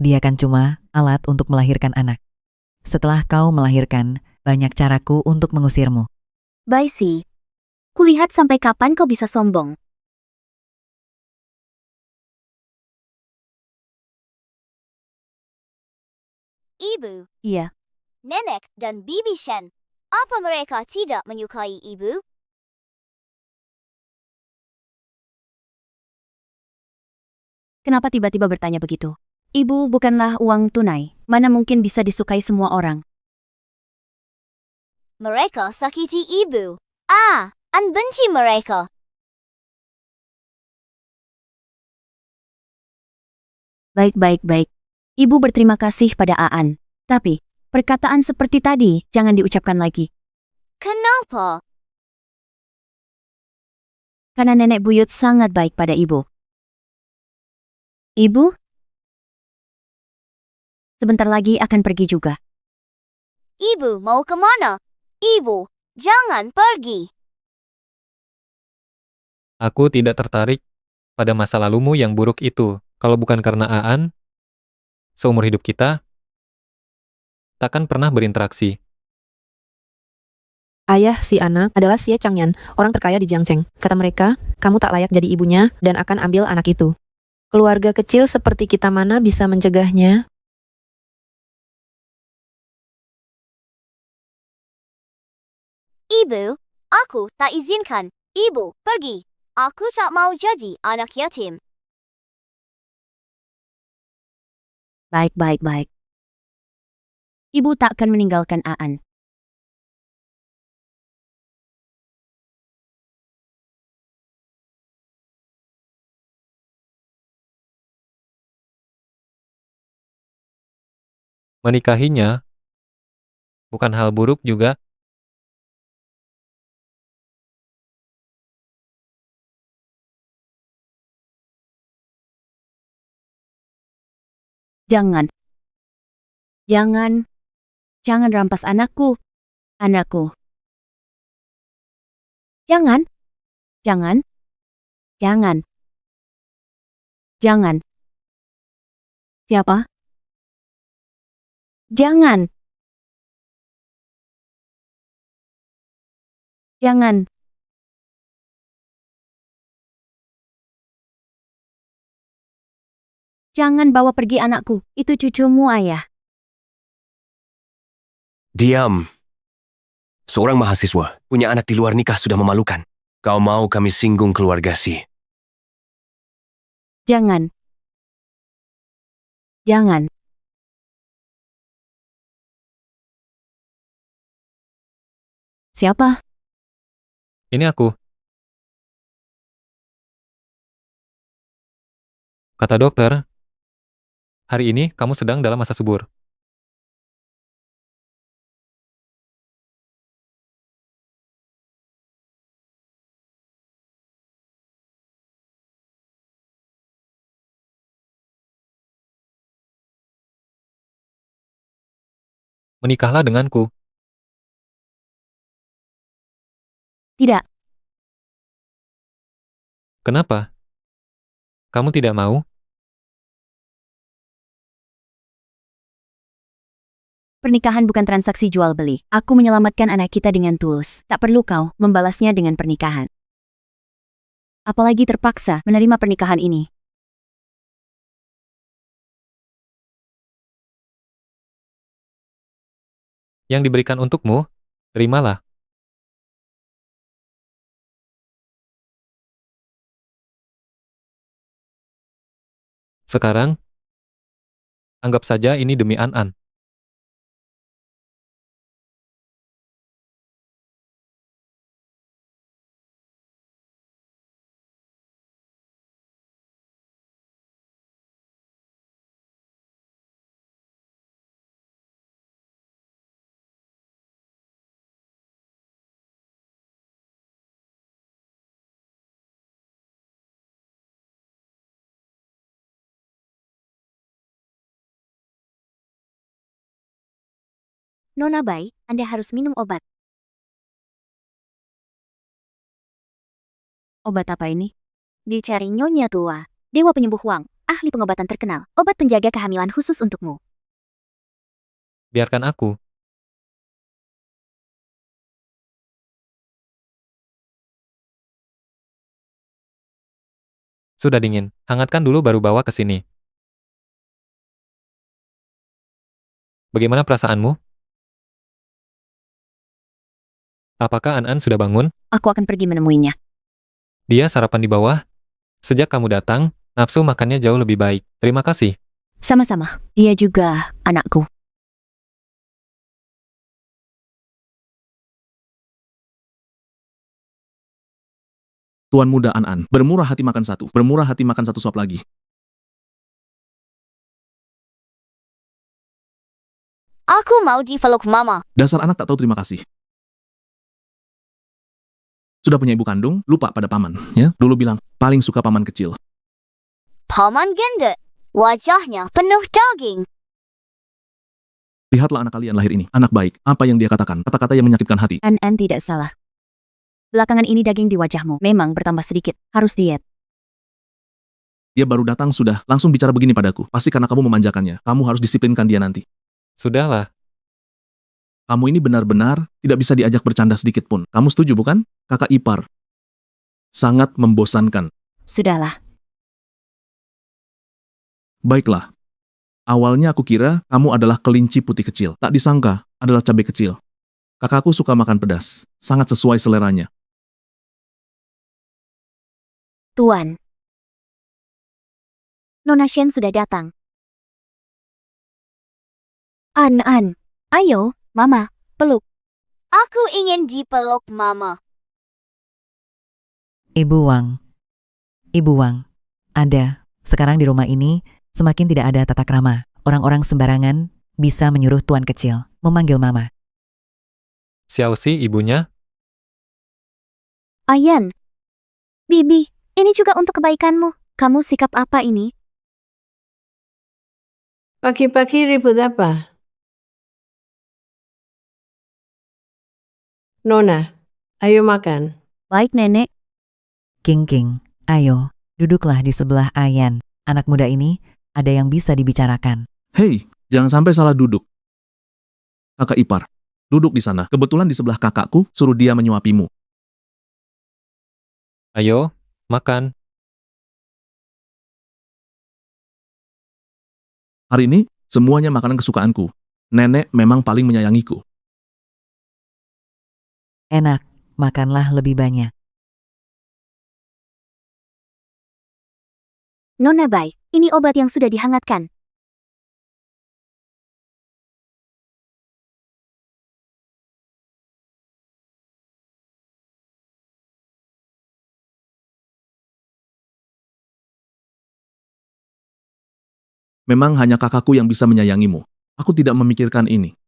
Speaker 14: Dia kan cuma alat untuk melahirkan anak. Setelah kau melahirkan, banyak caraku untuk mengusirmu.
Speaker 3: bye Si. Kulihat sampai kapan kau bisa sombong.
Speaker 15: Ibu,
Speaker 3: Iya,
Speaker 15: nenek dan Bibi Shen. Apa mereka tidak menyukai ibu?
Speaker 3: kenapa tiba-tiba bertanya begitu? Ibu bukanlah uang tunai, mana mungkin bisa disukai semua orang.
Speaker 15: Mereka sakiti ibu. An benci mereka.
Speaker 3: Baik. Ibu berterima kasih pada Aan. Tapi, perkataan seperti tadi jangan diucapkan lagi.
Speaker 15: Kenapa?
Speaker 3: Karena nenek buyut sangat baik pada ibu. Ibu? Sebentar lagi akan pergi juga.
Speaker 15: Ibu mau kemana? Ibu, jangan pergi.
Speaker 2: Aku tidak tertarik pada masa lalumu yang buruk itu. Kalau bukan karena Aan, seumur hidup kita, takkan pernah berinteraksi.
Speaker 6: Ayah si anak adalah Sie Changyan, orang terkaya di Jiangcheng. Kata mereka, kamu tak layak jadi ibunya dan akan ambil anak itu. Keluarga kecil seperti kita mana bisa mencegahnya?
Speaker 15: Ibu, aku tak izinkan. Ibu, pergi. Aku tak mau jadi anak yatim.
Speaker 3: Baik, baik, baik. Ibu tak akan meninggalkan Aan.
Speaker 2: Menikahinya bukan hal buruk juga.
Speaker 3: Jangan. Jangan. Jangan rampas anakku. Anakku. Jangan. Jangan. Jangan. Jangan. Siapa? Jangan. Jangan. Jangan bawa pergi anakku. Itu cucumu, ayah.
Speaker 4: Diam. Seorang mahasiswa punya anak di luar nikah sudah memalukan. Kau mau kami singgung keluarga Si?
Speaker 3: Jangan. Jangan. Siapa?
Speaker 2: Ini aku. Kata dokter, hari ini kamu sedang dalam masa subur. Menikahlah denganku.
Speaker 3: Tidak.
Speaker 2: Kenapa? Kamu tidak mau?
Speaker 3: Pernikahan bukan transaksi jual beli. Aku menyelamatkan anak kita dengan tulus. Tak perlu kau membalasnya dengan pernikahan. Apalagi terpaksa menerima pernikahan ini.
Speaker 2: Yang diberikan untukmu, terimalah. Sekarang, anggap saja ini demi An-An.
Speaker 15: Nona Bai, Anda harus minum obat.
Speaker 3: Obat apa ini?
Speaker 15: Dicari Nyonya Tua, Dewa Penyembuh Wang, ahli pengobatan terkenal. Obat penjaga kehamilan khusus untukmu.
Speaker 2: Biarkan aku. Sudah dingin, hangatkan dulu baru bawa ke sini. Bagaimana perasaanmu? Apakah An-An sudah bangun?
Speaker 3: Aku akan pergi menemuinya.
Speaker 2: Dia sarapan di bawah? Sejak kamu datang, nafsu makannya jauh lebih baik. Terima kasih.
Speaker 3: Sama-sama. Dia juga anakku.
Speaker 13: Tuan muda An-An, bermurah hati makan satu. Bermurah hati makan satu suap lagi.
Speaker 15: Aku mau dipeluk mama.
Speaker 13: Dasar anak tak tahu terima kasih. Sudah punya ibu kandung, lupa pada paman. Ya, dulu bilang, paling suka paman kecil.
Speaker 15: Paman gendut. Wajahnya penuh daging.
Speaker 13: Lihatlah anak kalian lahir ini, anak baik. Apa yang dia katakan? Kata-kata yang menyakitkan hati.
Speaker 3: An-An tidak salah. Belakangan ini daging di wajahmu memang bertambah sedikit. Harus diet.
Speaker 13: Dia baru datang sudah langsung bicara begini padaku. Pasti karena kamu memanjakannya. Kamu harus disiplinkan dia nanti.
Speaker 2: Sudahlah.
Speaker 13: Kamu ini benar-benar tidak bisa diajak bercanda sedikit pun. Kamu setuju bukan? Kakak ipar. Sangat membosankan.
Speaker 3: Sudahlah.
Speaker 13: Baiklah. Awalnya aku kira kamu adalah kelinci putih kecil. Tak disangka adalah cabai kecil. Kakakku suka makan pedas, sangat sesuai seleranya.
Speaker 3: Tuan. Nona Shen sudah datang. An, ayo, Mama, peluk.
Speaker 15: Aku ingin dipeluk Mama.
Speaker 14: Ibu Wang, ada. Sekarang di rumah ini, semakin tidak ada tata krama. Orang-orang sembarangan bisa menyuruh tuan kecil memanggil Mama.
Speaker 2: Xiaoxi ibunya,
Speaker 3: Ayan. Bibi, ini juga untuk kebaikanmu. Kamu sikap apa ini?
Speaker 5: Pagi-pagi ribut apa? Nona, ayo makan.
Speaker 3: Baik, Nenek.
Speaker 14: King, ayo, duduklah di sebelah Ayan. Anak muda ini ada yang bisa dibicarakan.
Speaker 13: Hei, jangan sampai salah duduk. Kakak ipar, duduk di sana. Kebetulan di sebelah kakakku, suruh dia menyuapimu.
Speaker 2: ayo, makan.
Speaker 13: Hari ini, semuanya makanan kesukaanku. Nenek memang paling menyayangiku.
Speaker 14: Enak, makanlah lebih banyak.
Speaker 3: Nona Bai, ini obat yang sudah dihangatkan.
Speaker 13: Memang hanya kakakku yang bisa menyayangimu. Aku tidak memikirkan ini.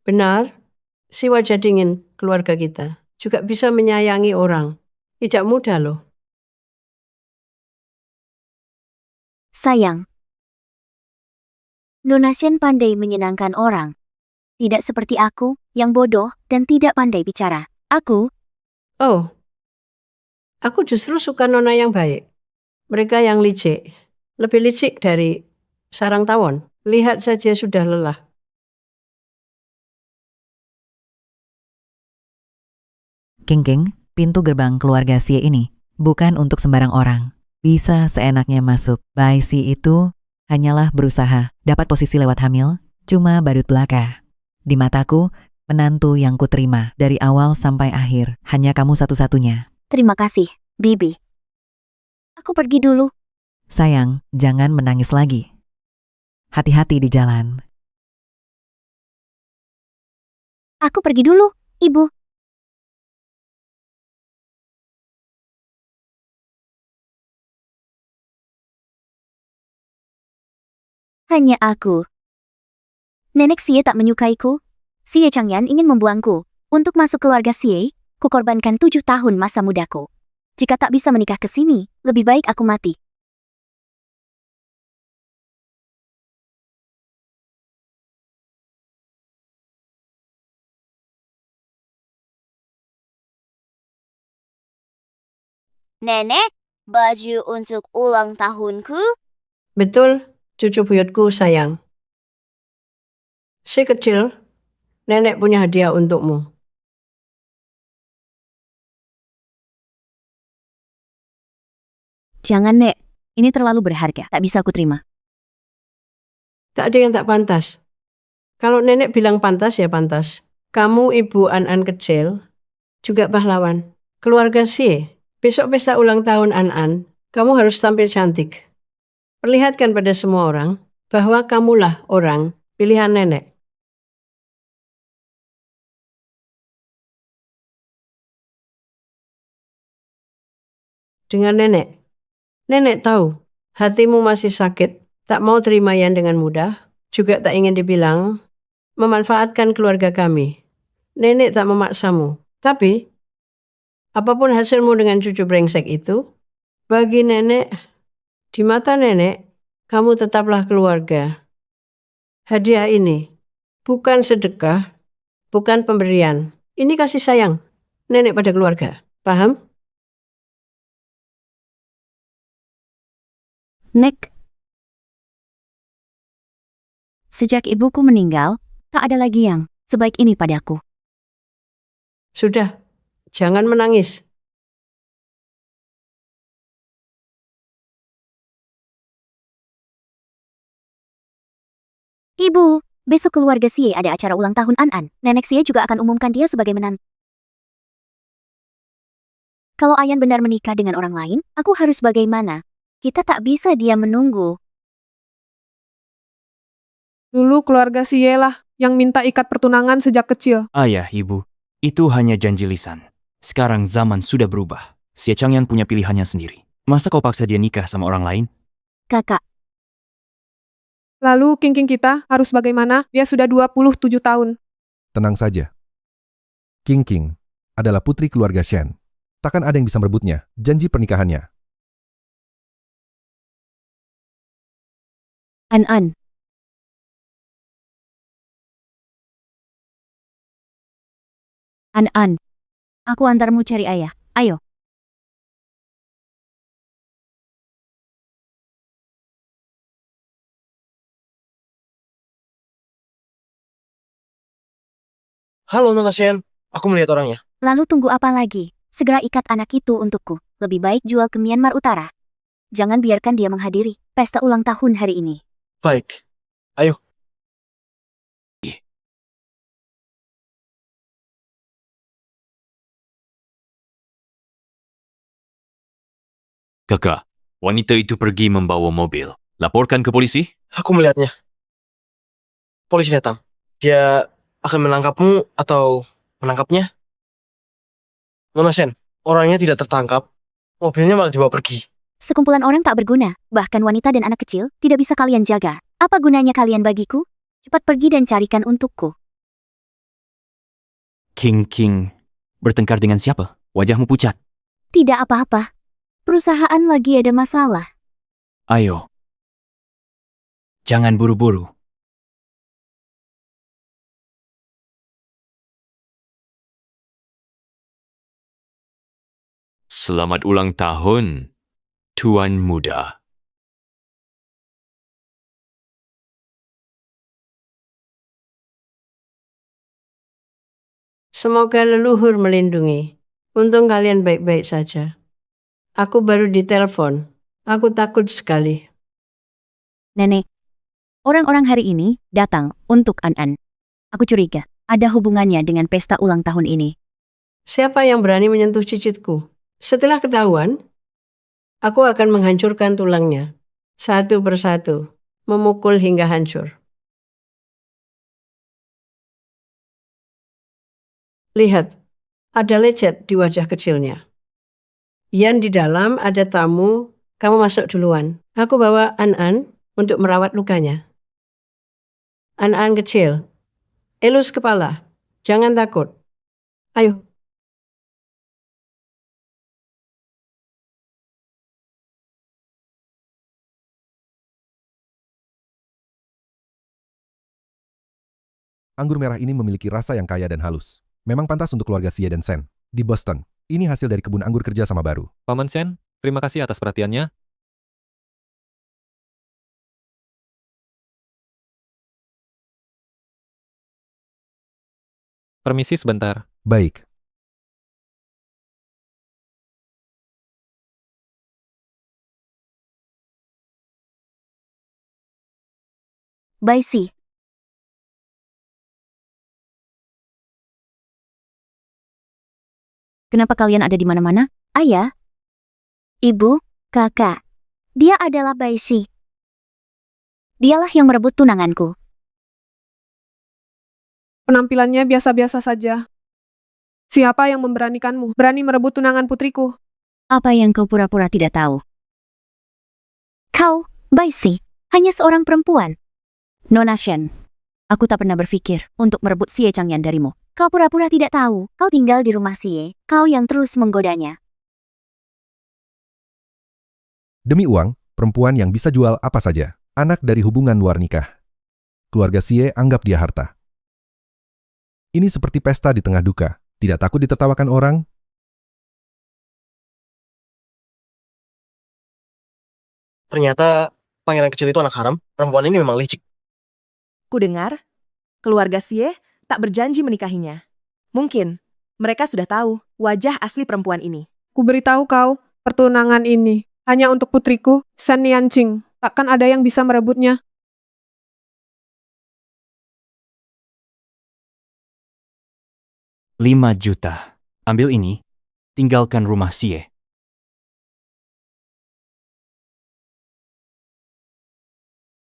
Speaker 5: Benar, si wajah dingin keluarga kita juga bisa menyayangi orang. Tidak mudah loh.
Speaker 3: Sayang. Nona Shen pandai menyenangkan orang. Tidak seperti aku, yang bodoh dan tidak pandai bicara.
Speaker 5: Oh, aku justru suka nona yang baik. Mereka yang licik. Lebih licik dari sarang tawon. Lihat saja sudah lelah.
Speaker 14: King, pintu gerbang keluarga Xie ini bukan untuk sembarang orang. Bisa seenaknya masuk. Bai Si itu hanyalah berusaha dapat posisi lewat hamil, cuma badut belaka. Di mataku, menantu yang kuterima dari awal sampai akhir. Hanya kamu satu-satunya.
Speaker 3: Terima kasih, Bibi. Aku pergi dulu.
Speaker 14: Sayang, jangan menangis lagi. Hati-hati di jalan.
Speaker 3: Aku pergi dulu, Ibu. Hanya aku. Nenek Xie tak menyukaiku. Xie Changyan ingin membuangku. Untuk masuk keluarga Xie, kukorbankan 7 tahun masa mudaku. Jika tak bisa menikah ke sini, lebih baik aku mati.
Speaker 15: Nenek, baju untuk ulang tahunku?
Speaker 5: Betul, cucu buyutku sayang. Si kecil, nenek punya hadiah untukmu.
Speaker 3: Jangan, Nek. Ini terlalu berharga. Tak bisa aku terima.
Speaker 5: Tak ada yang tak pantas. Kalau nenek bilang pantas ya pantas. Kamu ibu An-An kecil, juga pahlawan. Keluarga Xie, besok pesta ulang tahun An-An, kamu harus tampil cantik. Perlihatkan pada semua orang bahwa kamulah orang pilihan nenek. Dengan nenek. Nenek tahu, hatimu masih sakit, tak mau terima Yan dengan mudah, juga tak ingin dibilang, memanfaatkan keluarga kami. Nenek tak memaksamu, tapi apapun hasilmu dengan cucu brengsek itu, bagi nenek, di mata nenek, kamu tetaplah keluarga. Hadiah ini bukan sedekah, bukan pemberian. Ini kasih sayang nenek pada keluarga. Paham?
Speaker 3: Nek. Sejak ibuku meninggal, tak ada lagi yang sebaik ini padaku.
Speaker 5: Sudah, jangan menangis.
Speaker 3: Ibu, Besok keluarga Xie ada acara ulang tahun An. Nenek Xie juga akan umumkan dia sebagai menantu. Kalau Ayan benar menikah dengan orang lain, aku harus bagaimana? Kita tak bisa diam menunggu.
Speaker 16: Dulu keluarga Xie lah yang minta ikat pertunangan sejak kecil.
Speaker 17: Ayah, ibu, itu hanya janji lisan. Sekarang zaman sudah berubah. Xie Changyan punya pilihannya sendiri. Masa kau paksa dia nikah sama orang lain?
Speaker 3: Kakak,
Speaker 16: Lalu King kita harus bagaimana? Dia sudah 27 tahun.
Speaker 18: Tenang saja. King adalah putri keluarga Shen. Takkan ada yang bisa merebutnya. Janji pernikahannya.
Speaker 3: An. An, aku antarmu cari ayah. Ayo.
Speaker 9: Halo Nona Shen, aku melihat orangnya.
Speaker 3: Lalu tunggu apa lagi? Segera ikat anak itu untukku. Lebih baik jual ke Myanmar Utara. Jangan biarkan dia menghadiri pesta ulang tahun hari ini.
Speaker 9: Baik, ayo.
Speaker 8: Kakak, wanita itu pergi membawa mobil. Laporkan ke polisi?
Speaker 9: Aku melihatnya. Polisi datang. Dia akan menangkapmu atau menangkapnya? Nona Shen, orangnya tidak tertangkap. Mobilnya malah dibawa pergi.
Speaker 3: Sekumpulan orang tak berguna, bahkan wanita dan anak kecil tidak bisa kalian jaga. Apa gunanya kalian bagiku? Cepat pergi dan carikan untukku.
Speaker 17: King, bertengkar dengan siapa? Wajahmu pucat.
Speaker 3: Tidak apa-apa. Perusahaan lagi ada masalah.
Speaker 17: Ayo. Jangan buru-buru.
Speaker 8: Selamat ulang tahun, Tuan Muda.
Speaker 5: Semoga leluhur melindungi. Untung kalian baik-baik saja. Aku baru ditelepon. Aku takut sekali.
Speaker 3: Nenek, orang-orang hari ini datang untuk An. Aku curiga ada hubungannya dengan pesta ulang tahun ini.
Speaker 5: Siapa yang berani menyentuh cicitku? Setelah ketahuan, aku akan menghancurkan tulangnya. Satu persatu. Memukul hingga hancur. Lihat, ada lecet di wajah kecilnya. Yan di dalam ada tamu, kamu masuk duluan. Aku bawa An untuk merawat lukanya. An kecil, elus kepala, jangan takut. Ayo.
Speaker 18: Anggur merah ini memiliki rasa yang kaya dan halus. Memang pantas untuk keluarga Xie dan Shen. Di Boston, ini hasil dari kebun anggur kerja sama baru.
Speaker 2: Paman Shen, terima kasih atas perhatiannya. Permisi sebentar.
Speaker 18: Baik.
Speaker 3: Baisi. Kenapa kalian ada di mana-mana? Ayah? Ibu? Kakak? Dia adalah Baisi. Dialah yang merebut tunanganku.
Speaker 16: Penampilannya biasa-biasa saja. Siapa yang memberanikanmu? Berani merebut tunangan putriku?
Speaker 3: Apa yang kau pura-pura tidak tahu? Kau, Baisi, hanya seorang perempuan. Nona Shen, aku tak pernah berpikir untuk merebut Xie Changyan darimu. Kau pura-pura tidak tahu, kau tinggal di rumah Xie, kau yang terus menggodanya.
Speaker 18: Demi uang, perempuan yang bisa jual apa saja. Anak dari hubungan luar nikah. Keluarga Xie anggap dia harta. Ini seperti pesta di tengah duka. Tidak takut ditertawakan orang?
Speaker 9: Ternyata pangeran kecil itu anak haram. Perempuan ini memang licik.
Speaker 12: Kudengar, keluarga Xie tak berjanji menikahinya. Mungkin mereka sudah tahu wajah asli perempuan ini.
Speaker 16: Kuberitahu kau, pertunangan ini hanya untuk putriku, Shen Nianqing. Takkan ada yang bisa merebutnya.
Speaker 17: 5 juta. Ambil ini, tinggalkan rumah Sie.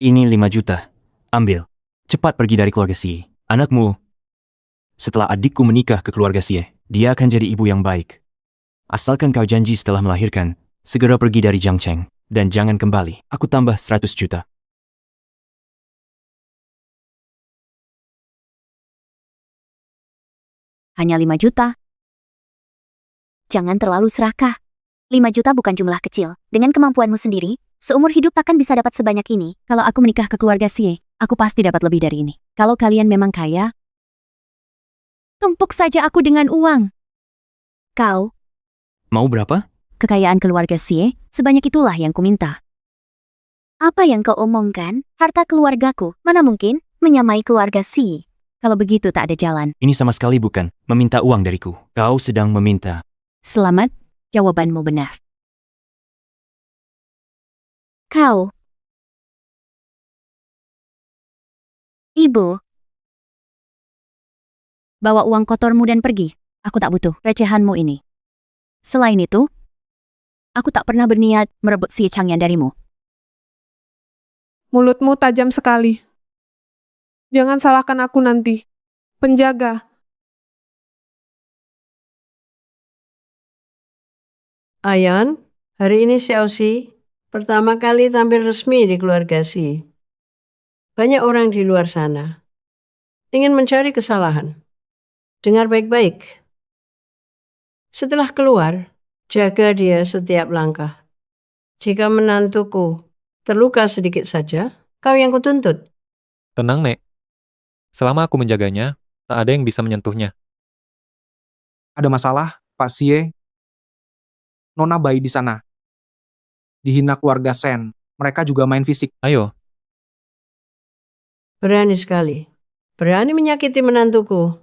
Speaker 17: Ini 5 juta. Ambil. Cepat pergi dari keluarga Sie. Anakmu. Setelah adikku menikah ke keluarga Sie, dia akan jadi ibu yang baik. Asalkan kau janji setelah melahirkan, segera pergi dari Jiangcheng. Dan jangan kembali. Aku tambah 100 juta.
Speaker 3: Hanya 5 juta. Jangan terlalu serakah. 5 juta bukan jumlah kecil. Dengan kemampuanmu sendiri, seumur hidup takkan bisa dapat sebanyak ini. Kalau aku menikah ke keluarga Sie, aku pasti dapat lebih dari ini. Kalau kalian memang kaya, tumpuk saja aku dengan uang. Kau,
Speaker 17: Mau berapa?
Speaker 3: kekayaan keluarga Sie, sebanyak itulah yang kuminta. Apa yang kau omongkan? Harta keluargaku, mana mungkin menyamai keluarga Sie. Kalau begitu tak ada jalan.
Speaker 17: Ini sama sekali bukan meminta uang dariku. Kau sedang meminta.
Speaker 3: Selamat, jawabanmu benar. Kau. Ibu. Bawa uang kotormu dan pergi. Aku tak butuh recehanmu ini. Selain itu, aku tak pernah berniat merebut si Changyan darimu.
Speaker 16: Mulutmu tajam sekali. Jangan salahkan aku nanti. Penjaga.
Speaker 5: Ayan, hari ini Xiaoxi pertama kali tampil resmi di keluarga Si. Banyak orang di luar sana ingin mencari kesalahan. Dengar baik-baik. Setelah keluar, jaga dia setiap langkah. Jika menantuku terluka sedikit saja, kau yang kutuntut.
Speaker 2: Tenang, Nek. Selama aku menjaganya, tak ada yang bisa menyentuhnya.
Speaker 10: Ada masalah, Pak Sie? Nona bayi di sana. Dihina keluarga Sen. Mereka juga main fisik.
Speaker 2: Ayo.
Speaker 5: Berani sekali. Berani menyakiti menantuku.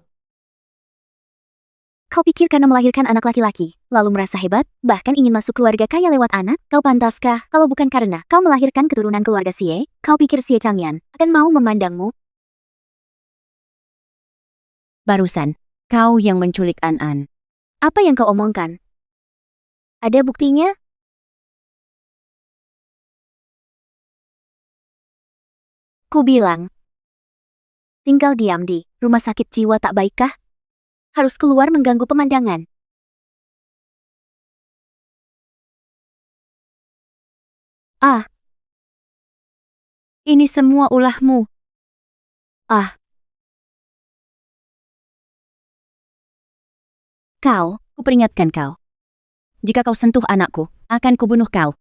Speaker 3: Kau pikir karena melahirkan anak laki-laki, lalu merasa hebat, bahkan ingin masuk keluarga kaya lewat anak? Kau pantaskah? Kalau bukan karena kau melahirkan keturunan keluarga Sie, kau pikir Sie Changyan akan mau memandangmu? Barusan, kau yang menculik An-An. Apa yang kau omongkan? Ada buktinya? Ku bilang, tinggal diam di rumah sakit jiwa tak baikkah? Harus keluar mengganggu pemandangan. Ah. Ini semua ulahmu. Ah. Kau, kuperingatkan kau. Jika kau sentuh anakku, akan kubunuh kau.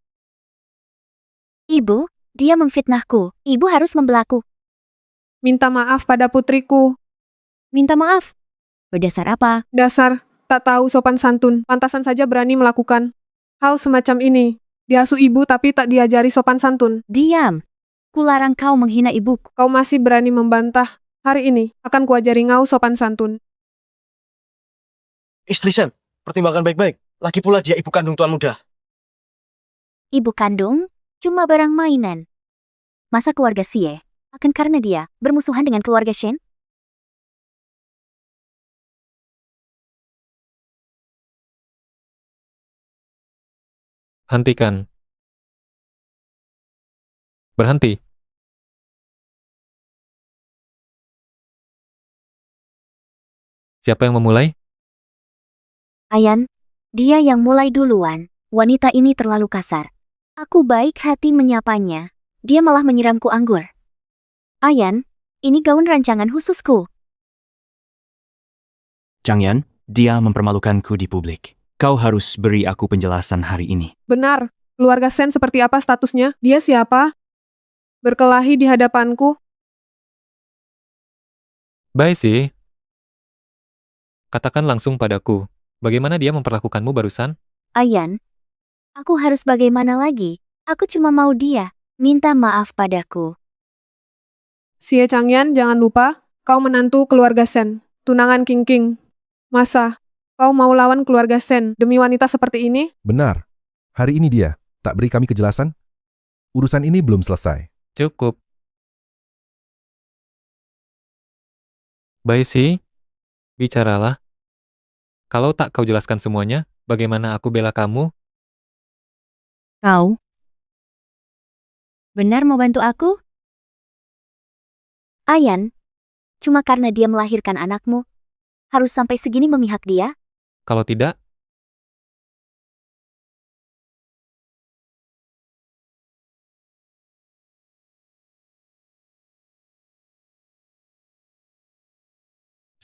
Speaker 3: Ibu, dia memfitnahku. Ibu harus membelaku.
Speaker 16: Minta maaf pada putriku.
Speaker 3: Minta maaf? Berdasar apa?
Speaker 16: Dasar, tak tahu sopan santun. Pantasan saja berani melakukan hal semacam ini. Diasuh ibu tapi tak diajari sopan santun.
Speaker 3: Diam. Kularang kau menghina ibuku.
Speaker 16: Kau masih berani membantah. Hari ini, akan kuajari ngau sopan santun.
Speaker 9: Istri Sen, pertimbangkan baik-baik. Lagi pula dia ibu kandung tuan muda.
Speaker 3: Ibu kandung? Cuma barang mainan. Masa keluarga Sie akan karena dia bermusuhan dengan keluarga Shen?
Speaker 2: Hentikan. Berhenti. Siapa yang memulai?
Speaker 3: Ayan, dia yang mulai duluan. Wanita ini terlalu kasar. Aku baik hati menyapanya. Dia malah menyiramku anggur. Ayan, ini gaun rancangan khususku.
Speaker 17: Changyan, dia mempermalukanku di publik. Kau harus beri aku penjelasan hari ini.
Speaker 16: Benar, keluarga Sen seperti apa statusnya? Dia siapa? Berkelahi di hadapanku?
Speaker 2: Baik sih. Katakan langsung padaku, bagaimana dia memperlakukanmu barusan?
Speaker 3: Ayan, aku harus bagaimana lagi? Aku cuma mau dia minta maaf padaku.
Speaker 16: Sie Changyan, jangan lupa, kau menantu keluarga Sen. Tunangan King King. Masa, kau mau lawan keluarga Sen demi wanita seperti ini?
Speaker 18: Benar. Hari ini dia. Tak beri kami kejelasan? Urusan ini belum selesai.
Speaker 2: Cukup. Baik sih, bicaralah. Kalau tak kau jelaskan semuanya, bagaimana aku bela kamu?
Speaker 3: Kau benar mau bantu aku? Ayan, cuma karena dia melahirkan anakmu, harus sampai segini memihak dia?
Speaker 2: Kalau tidak,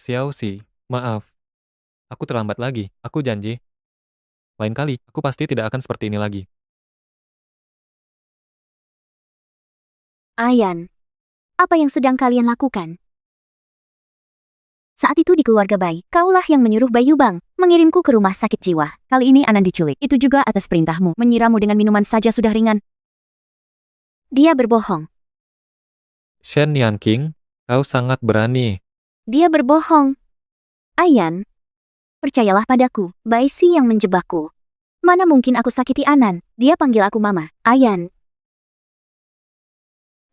Speaker 2: Xiaoxi, maaf. Aku terlambat lagi, aku janji. Lain kali, aku pasti tidak akan seperti ini lagi.
Speaker 3: Ayan, apa yang sedang kalian lakukan? Saat itu di keluarga Bai, kaulah yang menyuruh Bayu Bang mengirimku ke rumah sakit jiwa. Kali ini Anan diculik. Itu juga atas perintahmu. Menyirammu dengan minuman saja sudah ringan. Dia berbohong.
Speaker 2: Shen Yanqing, kau sangat berani.
Speaker 3: Dia berbohong. Ayan, percayalah padaku. Bai Si yang menjebakku. Mana mungkin aku sakiti Anan. Dia panggil aku Mama. Ayan.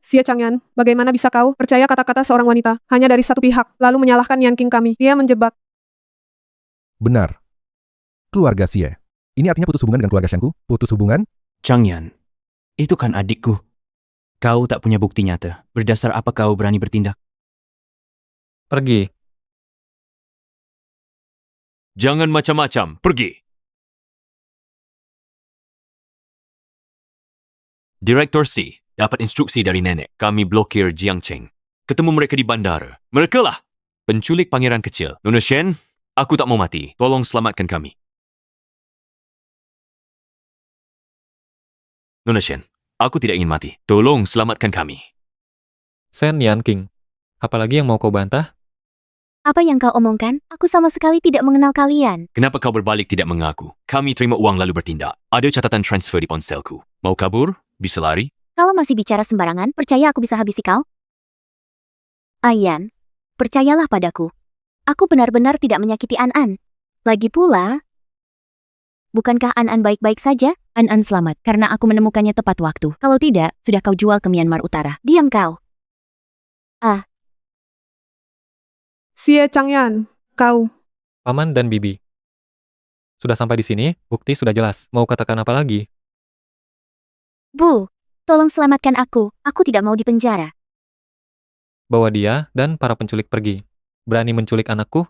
Speaker 16: Xie Changyan, bagaimana bisa kau percaya kata-kata seorang wanita hanya dari satu pihak, lalu menyalahkan Yanqing kami? Dia menjebak.
Speaker 18: Benar. Keluarga Xie. Ini artinya putus hubungan dengan keluarga Shenku? Putus hubungan?
Speaker 17: Changyan, itu kan adikku. Kau tak punya bukti nyata. Berdasar apa kau berani bertindak?
Speaker 2: Pergi.
Speaker 8: Jangan macam-macam, pergi. Direktur C dapat instruksi dari nenek. Kami blokir Jiangcheng. Ketemu mereka di bandara. Mereka lah penculik pangeran kecil. Nona Shen, aku tak mau mati. Tolong selamatkan kami. Nona Shen, aku tidak ingin mati. Tolong selamatkan kami.
Speaker 2: Shen Yanqing, apalagi yang mau kau bantah?
Speaker 3: Apa yang kau omongkan? Aku sama sekali tidak mengenal kalian.
Speaker 8: Kenapa kau berbalik tidak mengaku? Kami terima uang lalu bertindak. Ada catatan transfer di ponselku. Mau kabur? Bisa lari?
Speaker 3: Kalau masih bicara sembarangan, percaya aku bisa habisi kau? Ayan, percayalah padaku. Aku benar-benar tidak menyakiti An-An. Lagi pula, bukankah An-An baik-baik saja? An-An selamat karena aku menemukannya tepat waktu. Kalau tidak, sudah kau jual ke Myanmar Utara. Diam kau.
Speaker 16: Xie Changyan, kau.
Speaker 2: Paman dan Bibi. Sudah sampai di sini, bukti sudah jelas. Mau katakan apa lagi?
Speaker 3: Bu, tolong selamatkan aku. Aku tidak mau dipenjara.
Speaker 2: Bawa dia dan para penculik pergi. Berani menculik anakku?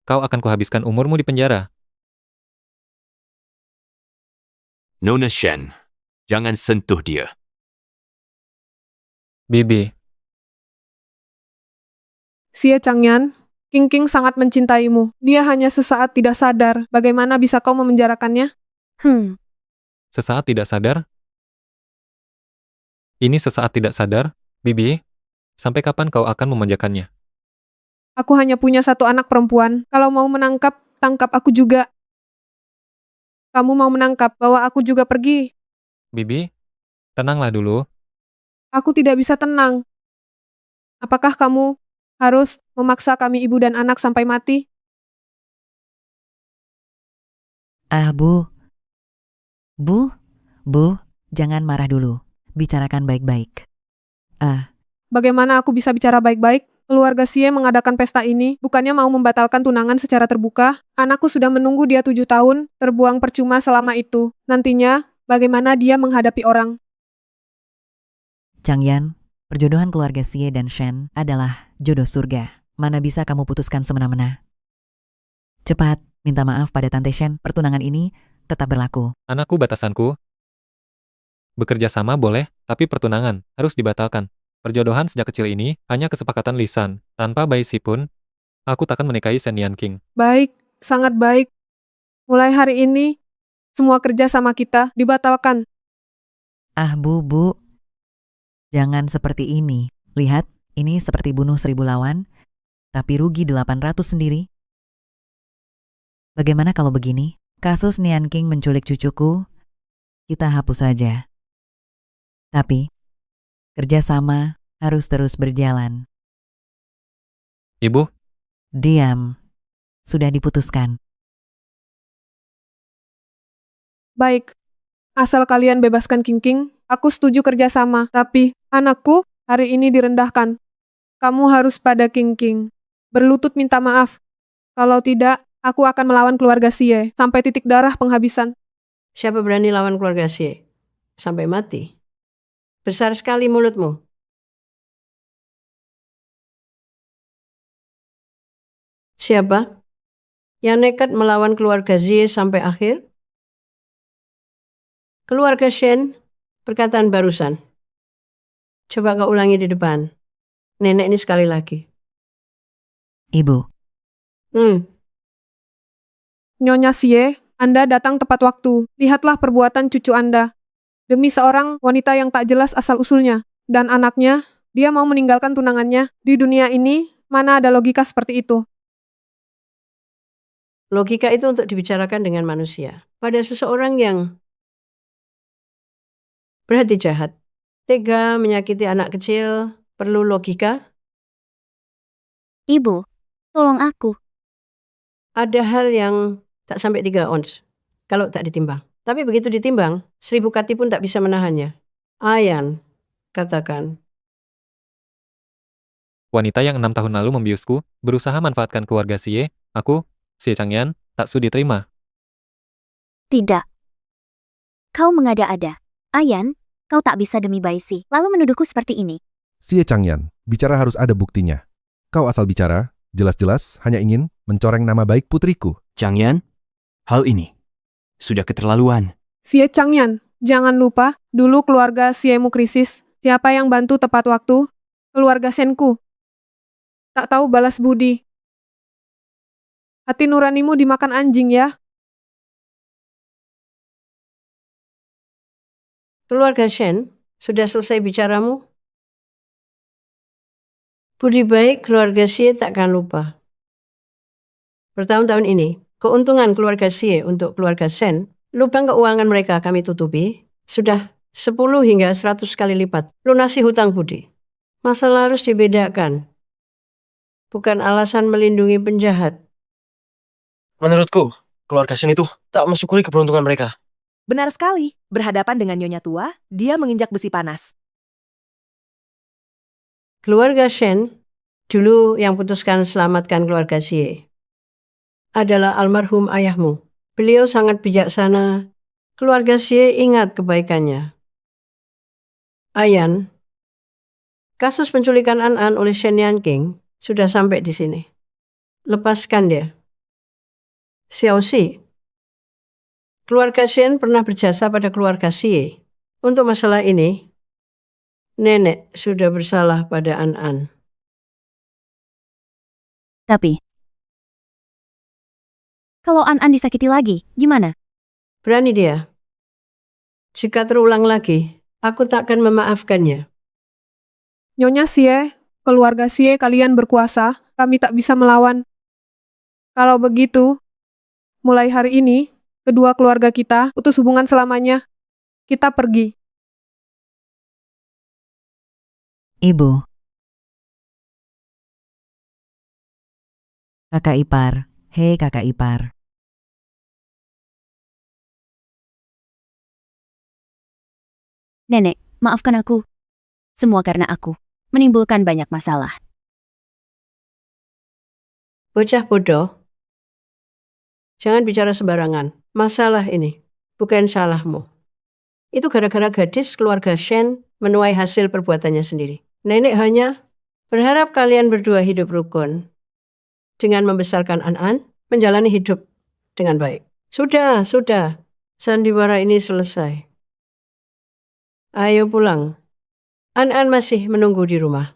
Speaker 2: Kau akan kuhabiskan umurmu di penjara.
Speaker 8: Nona Shen, jangan sentuh dia.
Speaker 2: Bibi,
Speaker 16: Xie Changyan, King sangat mencintaimu. Dia hanya sesaat tidak sadar. Bagaimana bisa kau memenjarakannya?
Speaker 2: sesaat tidak sadar? Ini sesaat tidak sadar? Bibi, sampai kapan kau akan memanjakannya?
Speaker 16: Aku hanya punya satu anak perempuan. Kalau mau menangkap, tangkap aku juga. Kamu mau menangkap, bawa aku juga pergi.
Speaker 2: Bibi, tenanglah dulu.
Speaker 16: Aku tidak bisa tenang. Apakah kamu harus memaksa kami ibu dan anak sampai mati?
Speaker 14: Bu. Bu, jangan marah dulu. Bicarakan baik-baik.
Speaker 16: Bagaimana aku bisa bicara baik-baik? Keluarga Xie mengadakan pesta ini, bukannya mau membatalkan tunangan secara terbuka? Anakku sudah menunggu dia 7 tahun, terbuang percuma selama itu. Nantinya, bagaimana dia menghadapi orang?
Speaker 14: Changyan, perjodohan keluarga Xie dan Shen adalah jodoh surga. Mana bisa kamu putuskan semena-mena? Cepat, minta maaf pada Tante Shen, pertunangan ini tetap berlaku.
Speaker 2: Anakku batasanku. Bekerja sama boleh, tapi pertunangan harus dibatalkan. Perjodohan sejak kecil ini hanya kesepakatan lisan. Tanpa Bai Si pun, aku takkan menikahi Shen Yanqing.
Speaker 16: Baik, sangat baik. Mulai hari ini, semua kerja sama kita dibatalkan.
Speaker 14: Bu. Jangan seperti ini. Lihat, ini seperti bunuh 1000 lawan, tapi rugi 800 sendiri. Bagaimana kalau begini? Kasus Nianqing menculik cucuku, kita hapus saja. Tapi, kerjasama harus terus berjalan.
Speaker 2: Ibu?
Speaker 14: Diam. Sudah diputuskan.
Speaker 16: Baik, asal kalian bebaskan King, aku setuju kerjasama. Tapi, anakku hari ini direndahkan. Kamu harus pada King. Berlutut minta maaf. Kalau tidak, Aku akan melawan keluarga Xie sampai titik darah penghabisan.
Speaker 5: Siapa berani lawan keluarga Xie? Sampai mati. Besar sekali mulutmu. Siapa yang nekat melawan keluarga Xie sampai akhir? Keluarga Shen, perkataan barusan. Coba kau ulangi di depan. Nenek ini sekali lagi.
Speaker 14: Ibu,
Speaker 16: Nyonya Xie, Anda datang tepat waktu. Lihatlah perbuatan cucu Anda. Demi seorang wanita yang tak jelas asal-usulnya. Dan anaknya, dia mau meninggalkan tunangannya. Di dunia ini, mana ada logika seperti itu?
Speaker 5: Logika itu untuk dibicarakan dengan manusia. Pada seseorang yang berhati jahat, tega menyakiti anak kecil, perlu logika?
Speaker 3: Ibu, tolong aku.
Speaker 5: Ada hal yang tak sampai 3 ons kalau tak ditimbang. Tapi begitu ditimbang, 1000 kati pun tak bisa menahannya. Ayan, katakan.
Speaker 2: Wanita yang 6 tahun lalu membiusku, berusaha manfaatkan keluarga Xie, aku, Xie Changyan, tak sudi terima.
Speaker 3: Tidak. Kau mengada-ada. Ayan, kau tak bisa demi Baisi, lalu menuduhku seperti ini.
Speaker 18: Xie Changyan, bicara harus ada buktinya. Kau asal bicara, jelas-jelas hanya ingin mencoreng nama baik putriku.
Speaker 17: Changyan, hal ini sudah keterlaluan.
Speaker 16: Xie Changyan, jangan lupa, dulu keluarga Xie-mu krisis. Siapa yang bantu tepat waktu? Keluarga Shenku. Tak tahu balas budi. Hati nuranimu dimakan anjing ya.
Speaker 5: Keluarga Shen, sudah selesai bicaramu? Budi baik keluarga Xie takkan lupa. Bertahun-tahun ini, keuntungan keluarga Xie untuk keluarga Shen, lubang keuangan mereka kami tutupi, sudah 10 hingga 100 kali lipat. Lunasi hutang budi. Masalah harus dibedakan. Bukan alasan melindungi penjahat.
Speaker 9: Menurutku, keluarga Shen itu tak mensyukuri keberuntungan mereka.
Speaker 12: Benar sekali. Berhadapan dengan nyonya tua, dia menginjak besi panas.
Speaker 5: Keluarga Shen, dulu yang putuskan selamatkan keluarga Xie, adalah almarhum ayahmu. Beliau sangat bijaksana. Keluarga Xie ingat kebaikannya. Ayan, kasus penculikan An oleh Shen Yanqing sudah sampai di sini. Lepaskan dia. Xiaoxi, keluarga Shen pernah berjasa pada keluarga Xie. Untuk masalah ini, nenek sudah bersalah pada An.
Speaker 3: Tapi, kalau An disakiti lagi, gimana?
Speaker 5: Berani dia. Jika terulang lagi, aku takkan memaafkannya.
Speaker 16: Nyonya Xie, keluarga Xie kalian berkuasa, kami tak bisa melawan. Kalau begitu, mulai hari ini, kedua keluarga kita putus hubungan selamanya. Kita pergi.
Speaker 14: Ibu. Kakak ipar, hei kakak ipar.
Speaker 3: Nenek, maafkan aku. Semua karena aku. Menimbulkan banyak masalah.
Speaker 5: Bocah bodoh. Jangan bicara sembarangan. Masalah ini bukan salahmu. Itu gara-gara gadis keluarga Shen menuai hasil perbuatannya sendiri. Nenek hanya berharap kalian berdua hidup rukun. Dengan membesarkan An, menjalani hidup dengan baik. Sudah. Sandiwara ini selesai. Ayo pulang. An masih menunggu di rumah.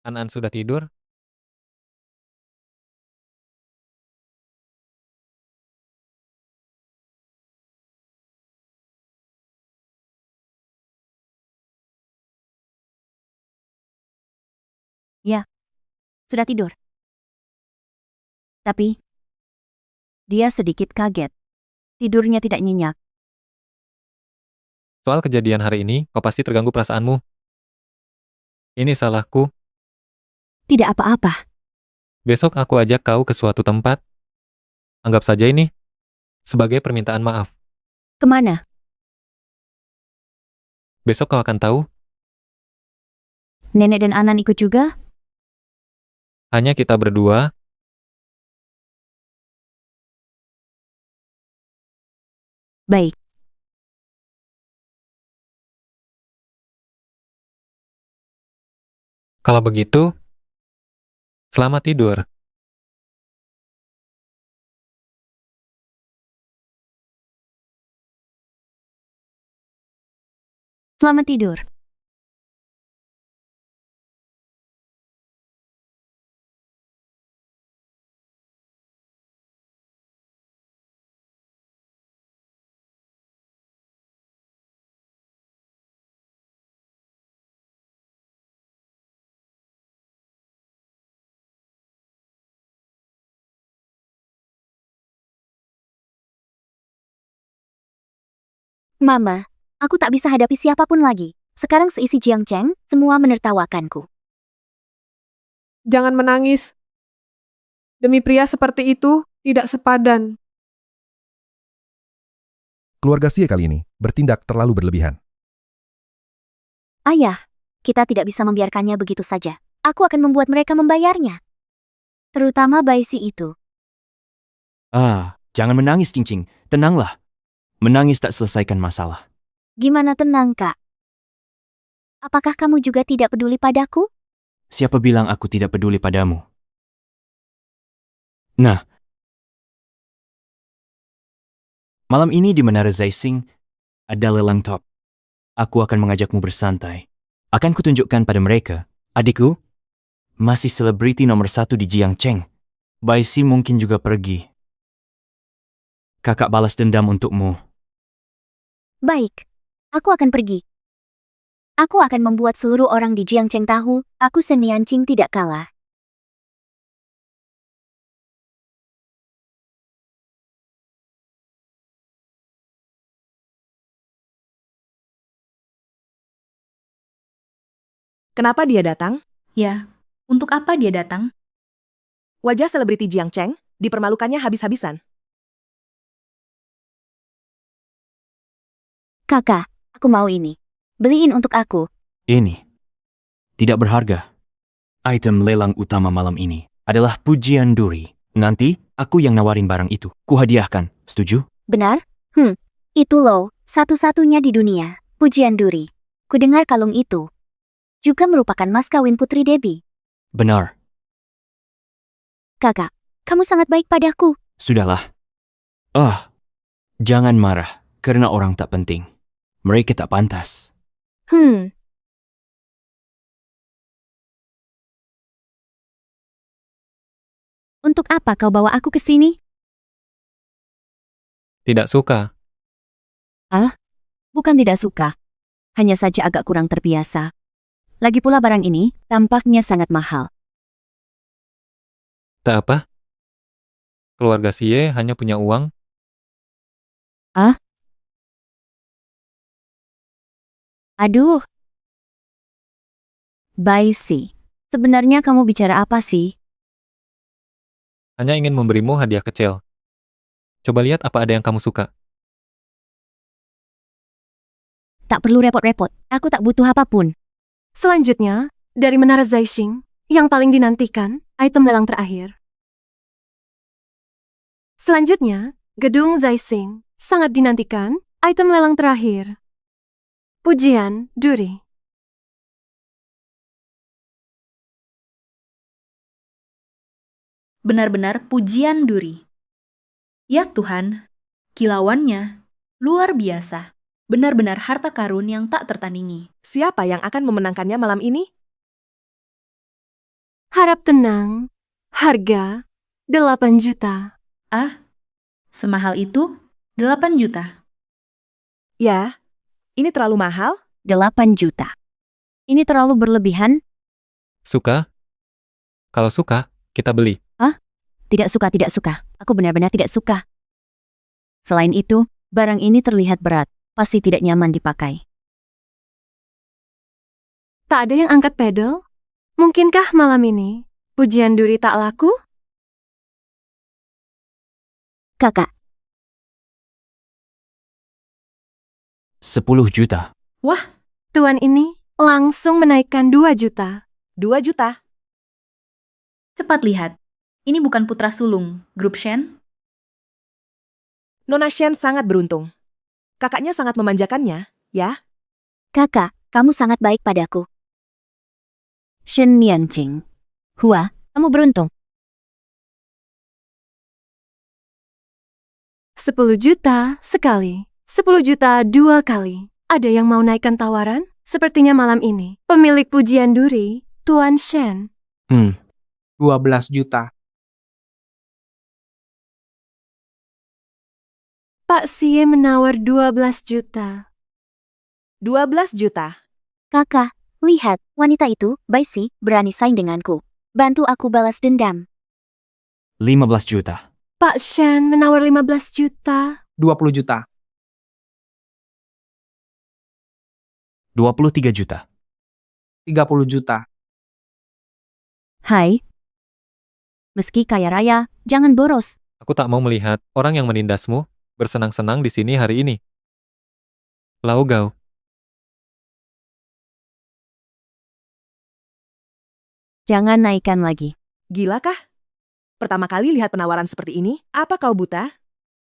Speaker 2: An sudah tidur?
Speaker 3: Ya, sudah tidur. Tapi, dia sedikit kaget. Tidurnya tidak nyenyak.
Speaker 2: Soal kejadian hari ini, kau pasti terganggu perasaanmu. Ini salahku.
Speaker 3: Tidak apa-apa.
Speaker 2: Besok aku ajak kau ke suatu tempat. Anggap saja ini sebagai permintaan maaf.
Speaker 3: Kemana?
Speaker 2: Besok kau akan tahu,
Speaker 3: Nenek dan Anan ikut juga?
Speaker 2: hanya kita berdua.
Speaker 3: Baik.
Speaker 2: Kalau begitu, selamat tidur.
Speaker 3: Selamat tidur. Mama, aku tak bisa hadapi siapapun lagi. Sekarang seisi Jiangcheng, semua menertawakanku.
Speaker 16: Jangan menangis. Demi pria seperti itu, tidak sepadan.
Speaker 18: Keluarga Xie kali ini bertindak terlalu berlebihan.
Speaker 3: Ayah, kita tidak bisa membiarkannya begitu saja. Aku akan membuat mereka membayarnya. Terutama Baisi itu.
Speaker 17: Jangan menangis, Cincing. Tenanglah. Menangis tak selesaikan masalah.
Speaker 3: Gimana tenang, Kak? Apakah kamu juga tidak peduli padaku?
Speaker 17: Siapa bilang aku tidak peduli padamu? Nah, malam ini di Menara Zaising ada lelang top. Aku akan mengajakmu bersantai. Akan kutunjukkan pada mereka, adikku, masih selebriti nomor 1 di Jiangcheng. Baisi mungkin juga pergi. Kakak balas dendam untukmu.
Speaker 3: Baik, aku akan pergi. Aku akan membuat seluruh orang di Jiangcheng tahu, aku Seniancing tidak kalah.
Speaker 12: Kenapa dia datang?
Speaker 11: Ya, untuk apa dia datang?
Speaker 12: Wajah selebriti Jiangcheng dipermalukannya habis-habisan.
Speaker 3: Kakak, aku mau ini. Beliin untuk aku.
Speaker 17: Ini tidak berharga. Item lelang utama malam ini adalah pujian duri. Nanti, aku yang nawarin barang itu. Kuhadiahkan, setuju?
Speaker 3: Benar? Itu loh, satu-satunya di dunia. Pujian duri. Kudengar kalung itu juga merupakan mas kawin Putri Debbie.
Speaker 17: Benar.
Speaker 3: Kakak, kamu sangat baik padaku.
Speaker 17: Sudahlah. Jangan marah karena orang tak penting. Mereka tak pantas.
Speaker 3: Untuk apa kau bawa aku ke sini?
Speaker 2: Tidak suka.
Speaker 3: Bukan tidak suka. Hanya saja agak kurang terbiasa. Lagi pula barang ini tampaknya sangat mahal.
Speaker 2: Tak apa. Keluarga Xie hanya punya uang.
Speaker 3: Aduh. Baisi, sebenarnya kamu bicara apa sih?
Speaker 2: Hanya ingin memberimu hadiah kecil. Coba lihat apa ada yang kamu suka.
Speaker 3: Tak perlu repot-repot, aku tak butuh apapun.
Speaker 19: Selanjutnya, dari Menara Zaising, yang paling dinantikan, item lelang terakhir. Selanjutnya, Gedung Zaising, sangat dinantikan, item lelang terakhir. Pujian duri.
Speaker 11: Benar-benar pujian duri. Ya Tuhan, kilauannya luar biasa. Benar-benar harta karun yang tak tertandingi.
Speaker 12: Siapa yang akan memenangkannya malam ini?
Speaker 19: Harap tenang. Harga 8 juta.
Speaker 11: Semahal itu? 8 juta.
Speaker 12: Ya, ini terlalu mahal?
Speaker 3: 8 juta. Ini terlalu berlebihan?
Speaker 2: Suka? Kalau suka, kita beli.
Speaker 3: Tidak suka, tidak suka. Aku benar-benar tidak suka. Selain itu, barang ini terlihat berat. Pasti tidak nyaman dipakai.
Speaker 19: Tak ada yang angkat pedal? Mungkinkah malam ini pujian duri tak laku?
Speaker 3: Kakak,
Speaker 17: 10 juta.
Speaker 11: Wah,
Speaker 19: Tuan ini langsung menaikkan 2 juta.
Speaker 12: 2 juta.
Speaker 11: cepat lihat. Ini bukan putra sulung, grup Shen.
Speaker 12: Nona Shen sangat beruntung. Kakaknya sangat memanjakannya, ya?
Speaker 3: kakak, kamu sangat baik padaku. Shen Nianqing. Hua, kamu beruntung.
Speaker 19: 10 juta sekali. 10 juta 2 kali. Ada yang mau naikkan tawaran? Sepertinya malam ini, pemilik pujian duri, Tuan Shen.
Speaker 10: 12 juta.
Speaker 19: Pak Xie menawar 12 juta.
Speaker 12: 12 juta.
Speaker 3: Kakak, lihat, wanita itu, Baisi, berani saing denganku. Bantu aku balas dendam.
Speaker 17: 15 juta.
Speaker 19: Pak Shen menawar 15 juta.
Speaker 10: 20 juta.
Speaker 17: 23 juta.
Speaker 10: 30 juta.
Speaker 3: Hai. Meski kaya raya, jangan boros.
Speaker 2: Aku tak mau melihat orang yang menindasmu bersenang-senang di sini hari ini. Lau Gao.
Speaker 3: Jangan naikkan lagi.
Speaker 12: Gila kah? Pertama kali lihat penawaran seperti ini, apa kau buta?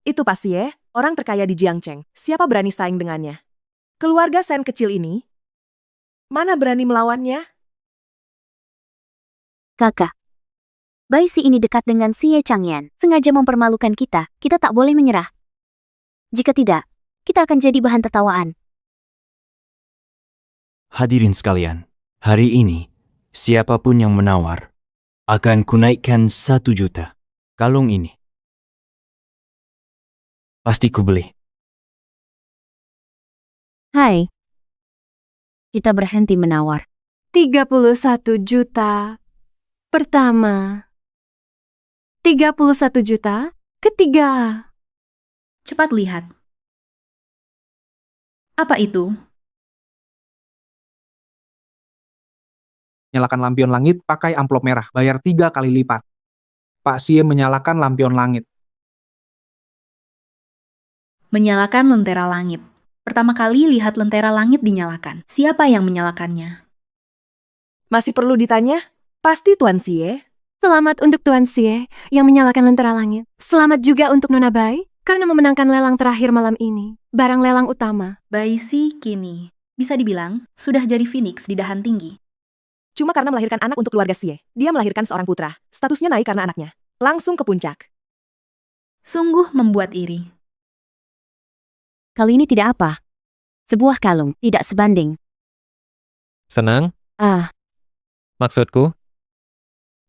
Speaker 12: Itu Pak Xie, orang terkaya di Jiangcheng. Siapa berani saing dengannya? Keluarga Shen kecil ini? Mana berani melawannya?
Speaker 3: Kakak. Baisi ini dekat dengan Xie Changyan, sengaja mempermalukan kita. Kita tak boleh menyerah. Jika tidak, kita akan jadi bahan tertawaan.
Speaker 17: Hadirin sekalian, hari ini, siapapun yang menawar, akan kunaikkan 1 juta. Kalung ini. Pasti kubeli.
Speaker 3: Hai. Kita berhenti menawar.
Speaker 19: 31 juta. Pertama. 31 juta. Ketiga.
Speaker 11: Cepat lihat. Apa itu?
Speaker 10: Nyalakan lampion langit pakai amplop merah, bayar 3 kali lipat. Pak Xie menyalakan lampion langit.
Speaker 11: Menyalakan lentera langit. Pertama kali lihat lentera langit dinyalakan. Siapa yang menyalakannya?
Speaker 12: Masih perlu ditanya? Pasti Tuan Xie.
Speaker 19: Selamat untuk Tuan Xie yang menyalakan lentera langit. Selamat juga untuk Nona Bai karena memenangkan lelang terakhir malam ini. Barang lelang utama.
Speaker 11: Baisi kini, bisa dibilang, sudah jadi Phoenix di dahan tinggi.
Speaker 12: Cuma karena melahirkan anak untuk keluarga Xie, dia melahirkan seorang putra. Statusnya naik karena anaknya. Langsung ke puncak.
Speaker 11: Sungguh membuat iri.
Speaker 3: Kali ini tidak apa. Sebuah kalung, tidak sebanding.
Speaker 2: Senang? Maksudku,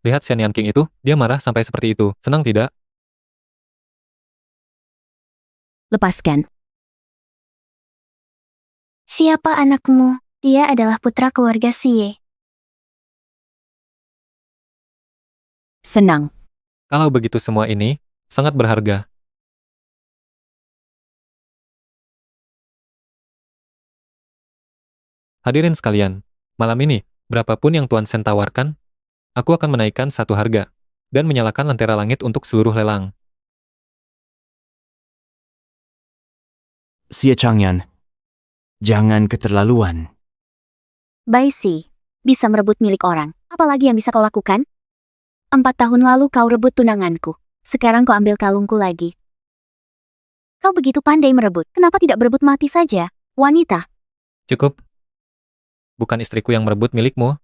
Speaker 2: lihat Shen Yanqing itu, dia marah sampai seperti itu. Senang tidak?
Speaker 3: Lepaskan.
Speaker 7: Siapa anakmu? Dia adalah putra keluarga Xie.
Speaker 3: Senang.
Speaker 2: Kalau begitu semua ini, sangat berharga. Hadirin sekalian, malam ini, berapapun yang Tuan Shen tawarkan, aku akan menaikkan satu harga, dan menyalakan lentera langit untuk seluruh lelang.
Speaker 17: Xie Changyan, jangan keterlaluan.
Speaker 3: Baisi, bisa merebut milik orang. Apalagi yang bisa kau lakukan? 4 tahun lalu kau rebut tunanganku. Sekarang kau ambil kalungku lagi. Kau begitu pandai merebut. Kenapa tidak berebut mati saja? Wanita.
Speaker 2: Cukup. Bukan istriku yang merebut milikmu.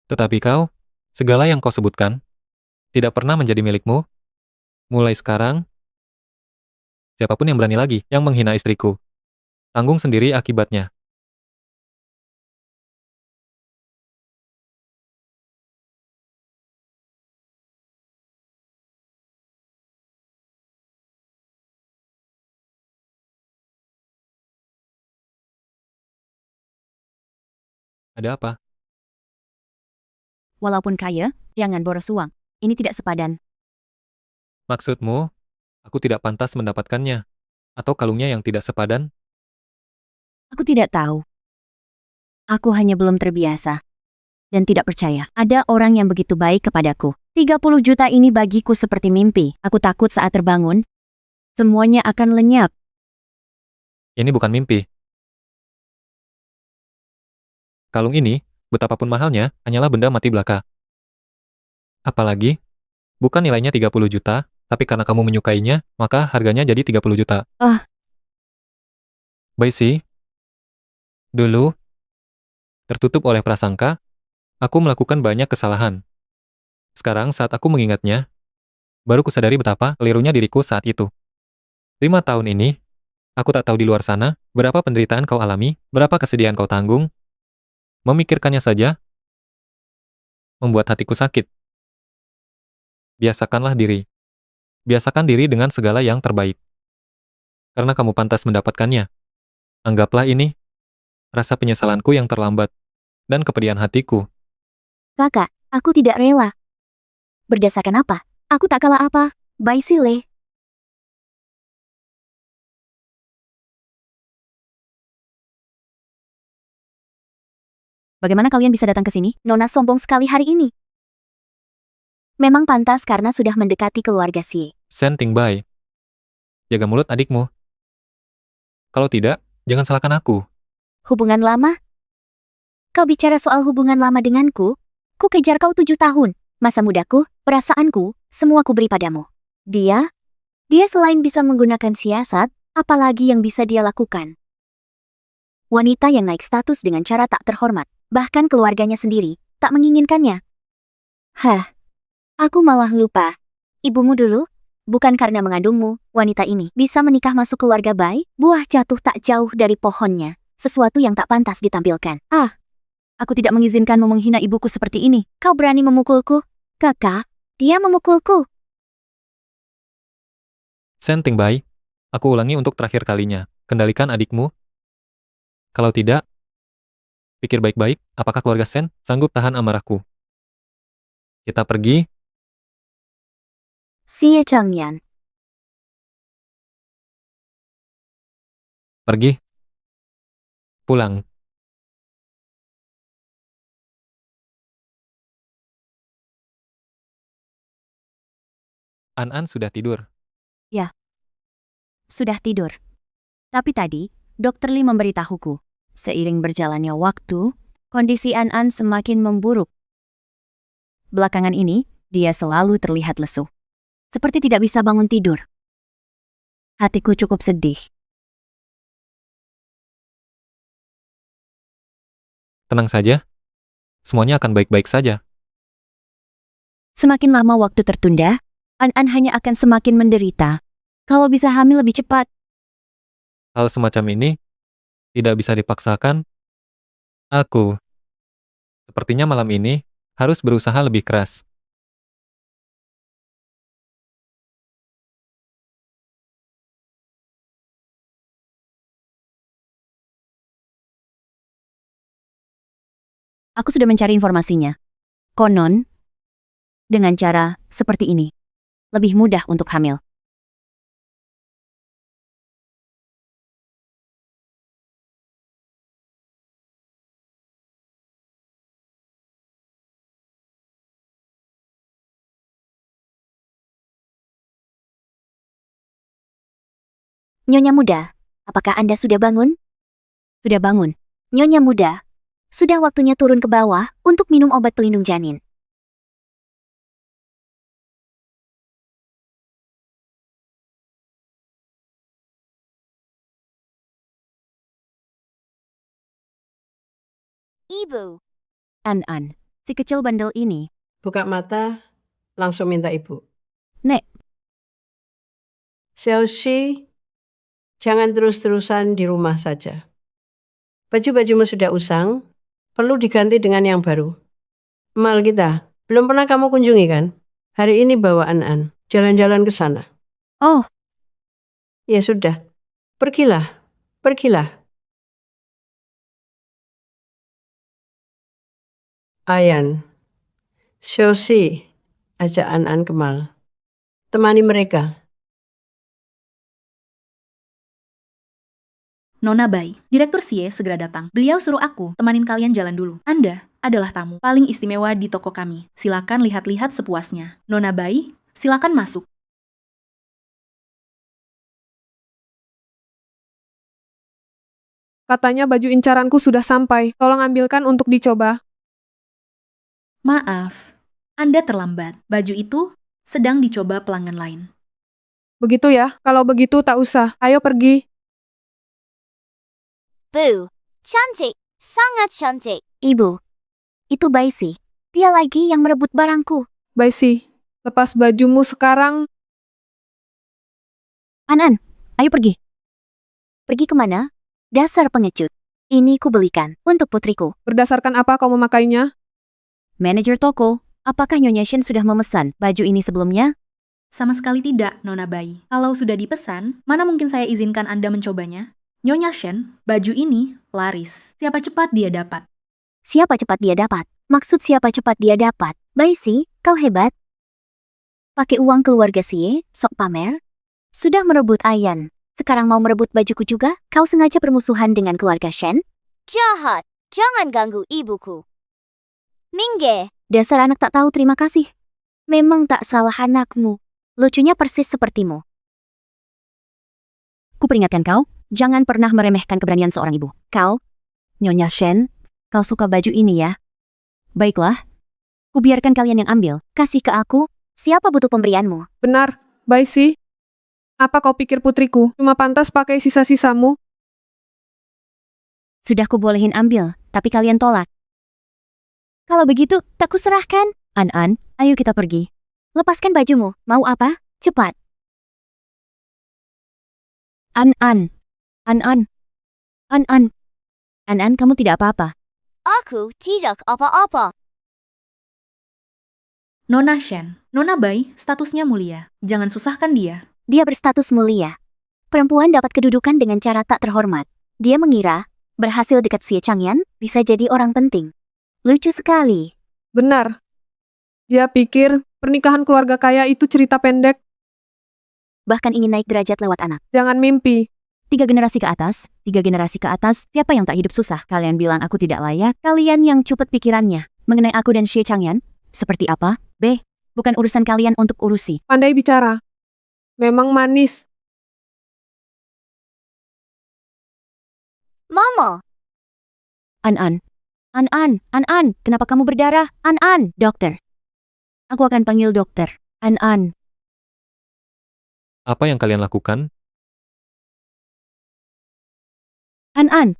Speaker 2: Tetapi kau, segala yang kau sebutkan, tidak pernah menjadi milikmu. Mulai sekarang, siapapun yang berani lagi yang menghina istriku, tanggung sendiri akibatnya. Ada apa?
Speaker 3: Walaupun kaya, jangan boros uang. Ini tidak sepadan.
Speaker 2: Maksudmu, aku tidak pantas mendapatkannya? Atau kalungnya yang tidak sepadan?
Speaker 3: Aku tidak tahu. Aku hanya belum terbiasa. dan tidak percaya. Ada orang yang begitu baik kepadaku. 30 juta ini bagiku seperti mimpi. Aku takut saat terbangun, semuanya akan lenyap.
Speaker 2: Ini bukan mimpi. Kalung ini, betapapun mahalnya, hanyalah benda mati belaka. Apalagi, bukan nilainya 30 juta, tapi karena kamu menyukainya, maka harganya jadi 30 juta. Baisi, dulu, tertutup oleh prasangka, aku melakukan banyak kesalahan. Sekarang saat aku mengingatnya, baru kusadari betapa kelirunya diriku saat itu. 5 tahun ini, aku tak tahu di luar sana, berapa penderitaan kau alami, berapa kesedihan kau tanggung. Memikirkannya saja, membuat hatiku sakit. Biasakanlah diri. Biasakan diri dengan segala yang terbaik. Karena kamu pantas mendapatkannya. Anggaplah ini, rasa penyesalanku yang terlambat, dan kepedihan hatiku.
Speaker 3: Kakak, aku tidak rela. Berdasarkan apa? Aku tak kalah apa? Baisile. Bagaimana kalian bisa datang ke sini? Nona sombong sekali hari ini. Memang pantas karena sudah mendekati keluarga Xie.
Speaker 2: Sen Tingbai. Jaga mulut adikmu. Kalau tidak, jangan salahkan aku.
Speaker 3: Hubungan lama? Kau bicara soal hubungan lama denganku? Ku kejar kau 7 tahun. Masa mudaku, perasaanku, semua ku beri padamu. Dia selain bisa menggunakan siasat, apalagi yang bisa dia lakukan? Wanita yang naik status dengan cara tak terhormat, bahkan keluarganya sendiri, tak menginginkannya. Aku malah lupa. Ibumu dulu, bukan karena mengandungmu, wanita ini bisa menikah masuk keluarga baik, buah jatuh tak jauh dari pohonnya, sesuatu yang tak pantas ditampilkan. Aku tidak mengizinkanmu menghina ibuku seperti ini. Kau berani memukulku? Kakak, dia memukulku.
Speaker 2: Sen Tingbai, aku ulangi untuk terakhir kalinya. Kendalikan adikmu. Kalau tidak, pikir baik-baik, apakah keluarga Sen sanggup tahan amarahku? Kita pergi.
Speaker 3: Xie Changyan.
Speaker 2: Pergi. Pulang. An sudah tidur.
Speaker 3: Ya, sudah tidur. Tapi tadi, Dr. Lee memberitahuku, seiring berjalannya waktu, kondisi An semakin memburuk. Belakangan ini, dia selalu terlihat lesu. Seperti tidak bisa bangun tidur. Hatiku cukup sedih.
Speaker 2: Tenang saja. Semuanya akan baik-baik saja.
Speaker 3: Semakin lama waktu tertunda, An hanya akan semakin menderita. Kalau bisa hamil lebih cepat.
Speaker 2: Hal semacam ini tidak bisa dipaksakan. Aku sepertinya malam ini harus berusaha lebih keras.
Speaker 3: Aku sudah mencari informasinya. Konon, dengan cara seperti ini, lebih mudah untuk hamil. Nyonya muda, apakah Anda sudah bangun? Sudah bangun. Nyonya muda, sudah waktunya turun ke bawah untuk minum obat pelindung janin.
Speaker 15: Ibu.
Speaker 3: An, si kecil bandel ini.
Speaker 5: Buka mata, langsung minta ibu.
Speaker 3: Nek.
Speaker 5: Xiaoxi, jangan terus-terusan di rumah saja. Baju-bajumu sudah usang, perlu diganti dengan yang baru. Mal kita, belum pernah kamu kunjungi kan? Hari ini bawa An, jalan-jalan ke sana.
Speaker 3: Oh.
Speaker 5: Ya sudah, pergilah. Ayan, Xiaoxi, ajak An ke mal. Temani mereka.
Speaker 11: Nona Bai, Direktur Xie segera datang. Beliau suruh aku temanin kalian jalan dulu. Anda adalah tamu paling istimewa di toko kami. Silakan lihat-lihat sepuasnya. Nona Bai, silakan masuk.
Speaker 16: Katanya baju incaranku sudah sampai. Tolong ambilkan untuk dicoba.
Speaker 11: Maaf, Anda terlambat. Baju itu sedang dicoba pelanggan lain.
Speaker 16: Begitu ya? Kalau begitu tak usah. Ayo pergi.
Speaker 15: Bu, cantik, sangat cantik.
Speaker 3: Ibu, itu Baisi. Dia lagi yang merebut barangku.
Speaker 16: Baisi, lepas bajumu sekarang.
Speaker 3: An, ayo pergi. Pergi kemana? Dasar pengecut. Ini ku belikan untuk putriku.
Speaker 16: Berdasarkan apa kau memakainya?
Speaker 3: Manajer toko, apakah Nyonya Shen sudah memesan baju ini sebelumnya?
Speaker 11: Sama sekali tidak, Nona Bai. Kalau sudah dipesan, mana mungkin saya izinkan Anda mencobanya? Nyonya Shen, baju ini laris. Siapa cepat dia dapat.
Speaker 3: Siapa cepat dia dapat? Maksud siapa cepat dia dapat? Baisi, kau hebat. Pakai uang keluarga Xie, sok pamer. Sudah merebut Ayan. Sekarang mau merebut bajuku juga? Kau sengaja bermusuhan dengan keluarga Shen?
Speaker 15: Jahat, jangan ganggu ibuku. Mingge.
Speaker 3: Dasar anak tak tahu terima kasih. Memang tak salah anakmu. Lucunya persis sepertimu. Kuperingatkan kau, jangan pernah meremehkan keberanian seorang ibu. Kau, Nyonya Shen, kau suka baju ini ya? Baiklah, kubiarkan kalian yang ambil. Kasih ke aku, siapa butuh pemberianmu?
Speaker 16: Benar, Baisi. Apa kau pikir putriku cuma pantas pakai sisa-sisamu?
Speaker 3: Sudah kubolehin ambil, tapi kalian tolak. Kalau begitu, tak kuserahkan. An, ayo kita pergi. Lepaskan bajumu, mau apa? Cepat. An, kamu tidak apa-apa.
Speaker 15: Aku tidak apa-apa.
Speaker 11: Nona Shen, Nona Bai, statusnya mulia. Jangan susahkan dia.
Speaker 3: Dia berstatus mulia. Perempuan dapat kedudukan dengan cara tak terhormat. Dia mengira, berhasil dekat Xie Changyan, bisa jadi orang penting. Lucu sekali.
Speaker 16: Benar. Dia pikir pernikahan keluarga kaya itu cerita pendek.
Speaker 3: Bahkan ingin naik derajat lewat anak.
Speaker 16: Jangan mimpi.
Speaker 3: 3 generasi ke atas, siapa yang tak hidup susah? Kalian bilang aku tidak layak? Kalian yang cupet pikirannya. Mengenai aku dan Xie Changyan, seperti apa? B, bukan urusan kalian untuk urusi.
Speaker 16: Pandai bicara. Memang manis.
Speaker 15: Mama.
Speaker 3: An, kenapa kamu berdarah? An, dokter. Aku akan panggil dokter. An.
Speaker 2: Apa yang kalian lakukan?
Speaker 3: An,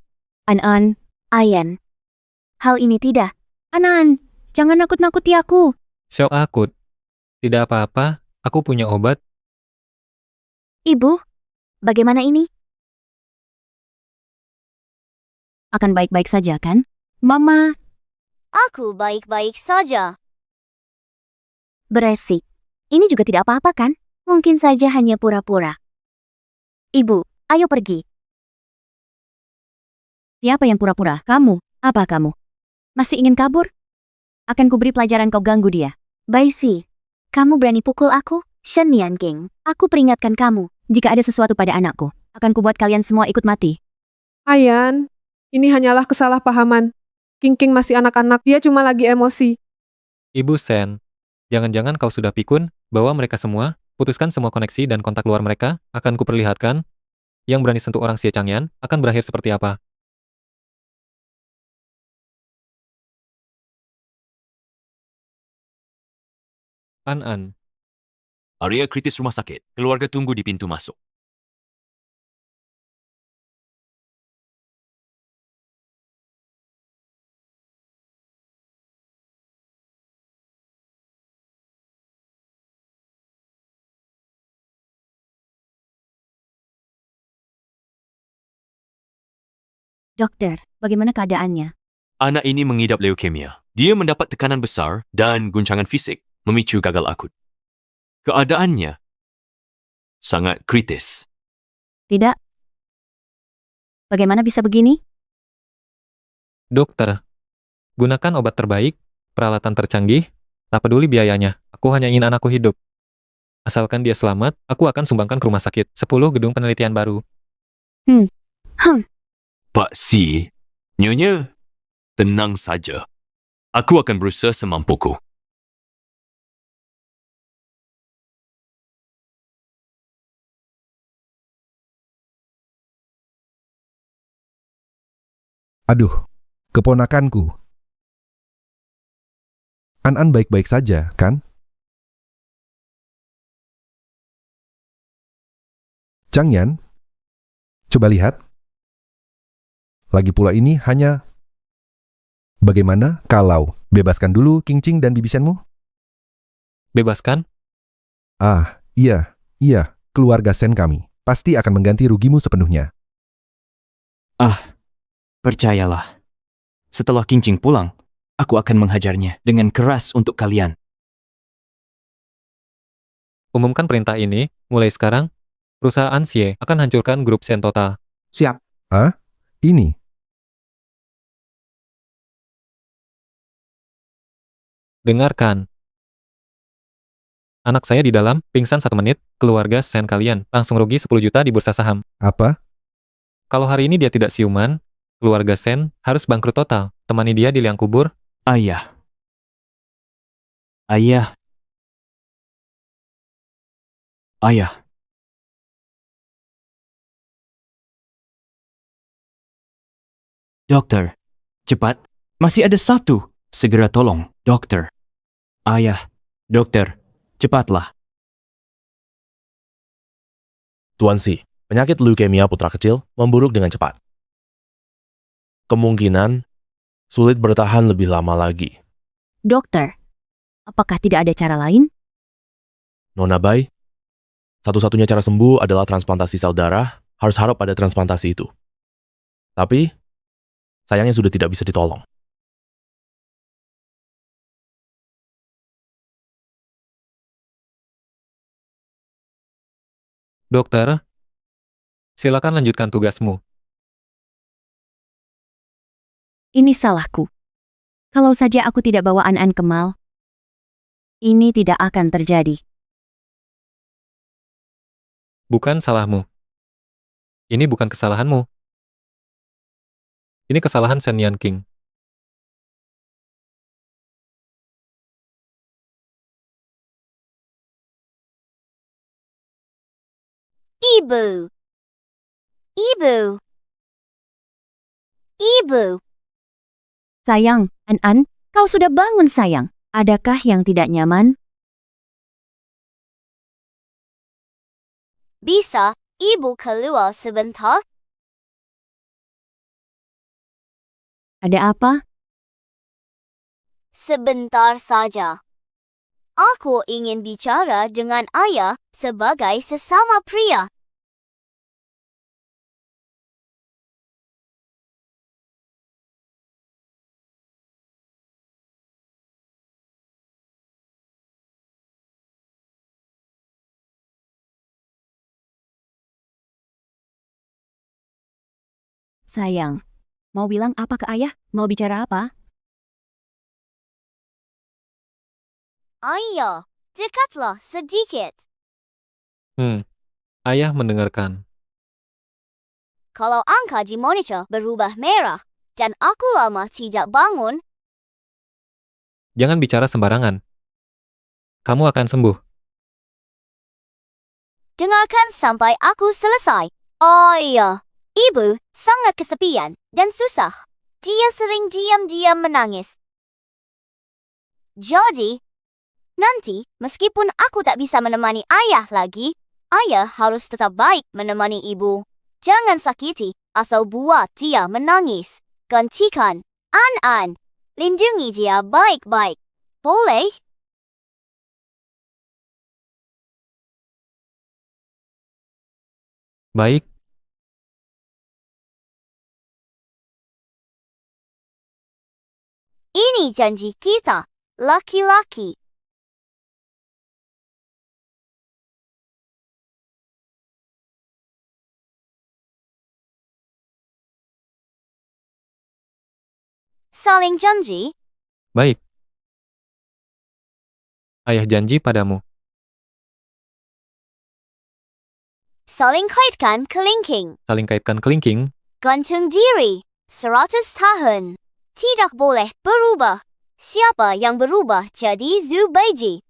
Speaker 3: Ayan. Hal ini tidak. An, jangan nakut-nakuti aku.
Speaker 2: Syok akut. Tidak apa-apa, aku punya obat.
Speaker 3: Ibu, bagaimana ini? Akan baik-baik saja kan? Mama.
Speaker 15: Aku baik-baik saja.
Speaker 3: Beresik. Ini juga tidak apa-apa kan? Mungkin saja hanya pura-pura. Ibu, ayo pergi. Siapa yang pura-pura? Kamu. Apa kamu? Masih ingin kabur? Akan kuberi pelajaran kau ganggu dia. Baisi, kamu berani pukul aku? Shen Nianking, aku peringatkan kamu. Jika ada sesuatu pada anakku, akan kubuat kalian semua ikut mati.
Speaker 16: Ayan, ini hanyalah kesalahpahaman. King masih anak-anak, dia cuma lagi emosi.
Speaker 2: Ibu Shen, jangan-jangan kau sudah pikun bahwa mereka semua, putuskan semua koneksi dan kontak luar mereka, akan kuperlihatkan. Yang berani sentuh orang Xie Changyan akan berakhir seperti apa. An.
Speaker 8: Area kritis rumah sakit. Keluarga tunggu di pintu masuk.
Speaker 3: Dokter, bagaimana keadaannya?
Speaker 8: Anak ini mengidap leukemia. Dia mendapat tekanan besar dan guncangan fisik memicu gagal akut. Keadaannya sangat kritis.
Speaker 3: Tidak. Bagaimana bisa begini?
Speaker 2: Dokter, gunakan obat terbaik, peralatan tercanggih, tak peduli biayanya. Aku hanya ingin anakku hidup. Asalkan dia selamat, aku akan sumbangkan ke rumah sakit 10 gedung penelitian baru.
Speaker 8: Pak Si, Nyonya, tenang saja. Aku akan berusaha semampuku.
Speaker 18: Aduh, keponakanku. An baik-baik saja, kan? Changyan, coba lihat. Lagi pula ini hanya... Bagaimana kalau bebaskan dulu Qingqing dan Bibi Shenmu?
Speaker 2: Bebaskan?
Speaker 18: Ah, iya, keluarga Shen kami pasti akan mengganti rugimu sepenuhnya.
Speaker 17: Percayalah. Setelah Qingqing pulang, aku akan menghajarnya dengan keras untuk kalian.
Speaker 2: Umumkan perintah ini, mulai sekarang, perusahaan Xie akan hancurkan grup Shen total.
Speaker 10: Siap.
Speaker 18: Ah, ini.
Speaker 2: Dengarkan. Anak saya di dalam, pingsan 1 menit, keluarga Shen kalian langsung rugi 10 juta di bursa saham.
Speaker 18: Apa?
Speaker 2: Kalau hari ini dia tidak siuman, keluarga Shen harus bangkrut total. Temani dia di liang kubur.
Speaker 17: Ayah. Dokter, cepat. Masih ada 1. Segera tolong, dokter. Ayah, dokter, cepatlah.
Speaker 1: Tuan Si, penyakit leukemia putra kecil memburuk dengan cepat. Kemungkinan sulit bertahan lebih lama lagi.
Speaker 3: Dokter, apakah tidak ada cara lain?
Speaker 1: Nona Bai, satu-satunya cara sembuh adalah transplantasi sel darah, harus harap pada transplantasi itu. Tapi, sayangnya sudah tidak bisa ditolong.
Speaker 2: Dokter, silakan lanjutkan tugasmu.
Speaker 3: Ini salahku. Kalau saja aku tidak bawa An Kemal, ini tidak akan terjadi.
Speaker 2: Bukan salahmu. Ini bukan kesalahanmu. Ini kesalahan Shen Yanqing.
Speaker 15: Ibu.
Speaker 3: Sayang, An, kau sudah bangun sayang. Adakah yang tidak nyaman?
Speaker 15: Bisa, ibu keluar sebentar?
Speaker 3: Ada apa?
Speaker 15: Sebentar saja. Aku ingin bicara dengan ayah sebagai sesama pria.
Speaker 3: Sayang, mau bilang apa ke ayah? Mau bicara apa?
Speaker 15: Ayah, dekatlah sedikit.
Speaker 2: Ayah mendengarkan.
Speaker 15: Kalau angka di monitor berubah merah dan aku lama tidak bangun,
Speaker 2: Jangan bicara sembarangan. Kamu akan sembuh.
Speaker 15: dengarkan sampai aku selesai. Oh iya, ibu sangat kesepian dan susah. Dia sering diam-diam menangis. Jadi, nanti meskipun aku tak bisa menemani ayah lagi, ayah harus tetap baik menemani ibu. Jangan sakiti atau buat dia menangis. Gantikan An. Lindungi dia baik-baik. Boleh?
Speaker 2: Baik,
Speaker 15: Ini janji kita, laki-laki. Saling janji,
Speaker 2: baik. Ayah janji padamu.
Speaker 15: saling kaitkan kelingking.
Speaker 2: Saling kaitkan kelingking.
Speaker 15: gantung diri. 100 tahun. Tidak boleh berubah. Siapa yang berubah jadi Zubaiji?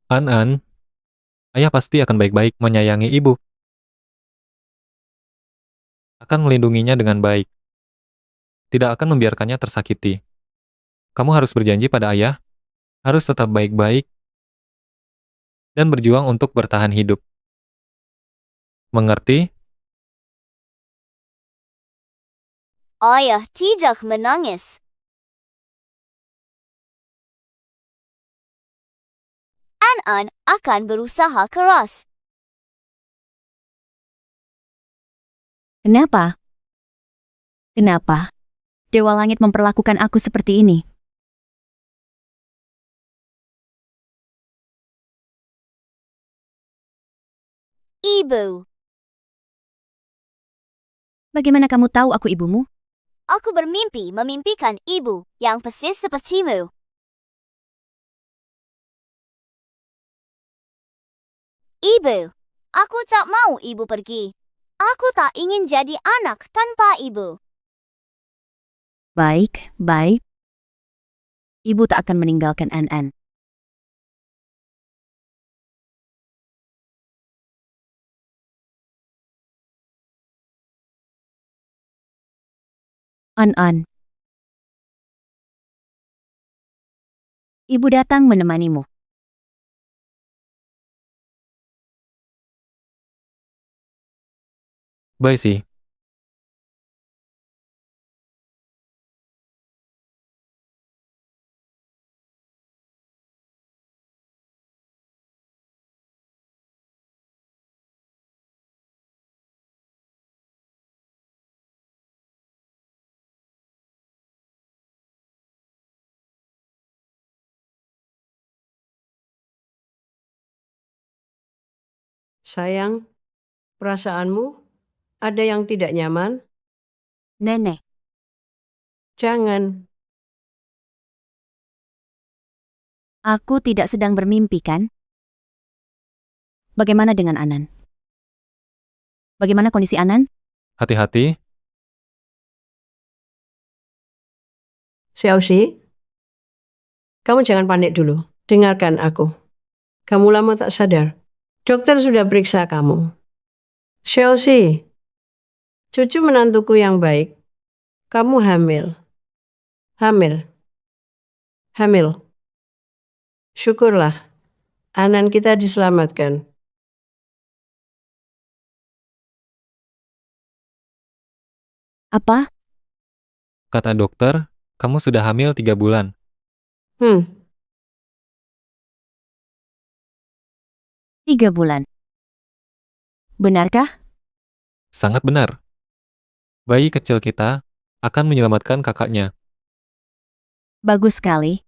Speaker 2: An, ayah pasti akan baik-baik menyayangi ibu. Akan melindunginya dengan baik. Tidak akan membiarkannya tersakiti. Kamu harus berjanji pada ayah, harus tetap baik-baik, dan berjuang untuk bertahan hidup. Mengerti?
Speaker 15: Ayah tidak menangis. An akan berusaha keras.
Speaker 3: Kenapa? Kenapa? Dewa Langit memperlakukan aku seperti ini.
Speaker 15: Ibu.
Speaker 3: Bagaimana kamu tahu aku ibumu?
Speaker 15: Aku bermimpi memimpikan ibu yang persis sepertimu. Ibu, aku tak mau ibu pergi. Aku tak ingin jadi anak tanpa ibu.
Speaker 3: Baik, baik. Ibu tak akan meninggalkan An. An. Ibu datang menemanimu.
Speaker 2: Baik sih.
Speaker 5: Sayang, perasaanmu ada yang tidak nyaman?
Speaker 3: Nenek.
Speaker 5: Jangan.
Speaker 3: Aku tidak sedang bermimpi, kan? Bagaimana dengan Anan? Bagaimana kondisi Anan?
Speaker 2: Hati-hati.
Speaker 5: Xiaoxi, kamu jangan panik dulu. Dengarkan aku. Kamu lama tak sadar. Dokter sudah periksa kamu. Xiaoxi, cucu menantuku yang baik. Kamu hamil. Hamil. Syukurlah, Anan kita diselamatkan.
Speaker 3: Apa?
Speaker 2: Kata dokter, kamu sudah hamil 3 bulan.
Speaker 3: 3 bulan. Benarkah?
Speaker 2: Sangat benar. Bayi kecil kita akan menyelamatkan kakaknya.
Speaker 3: Bagus sekali.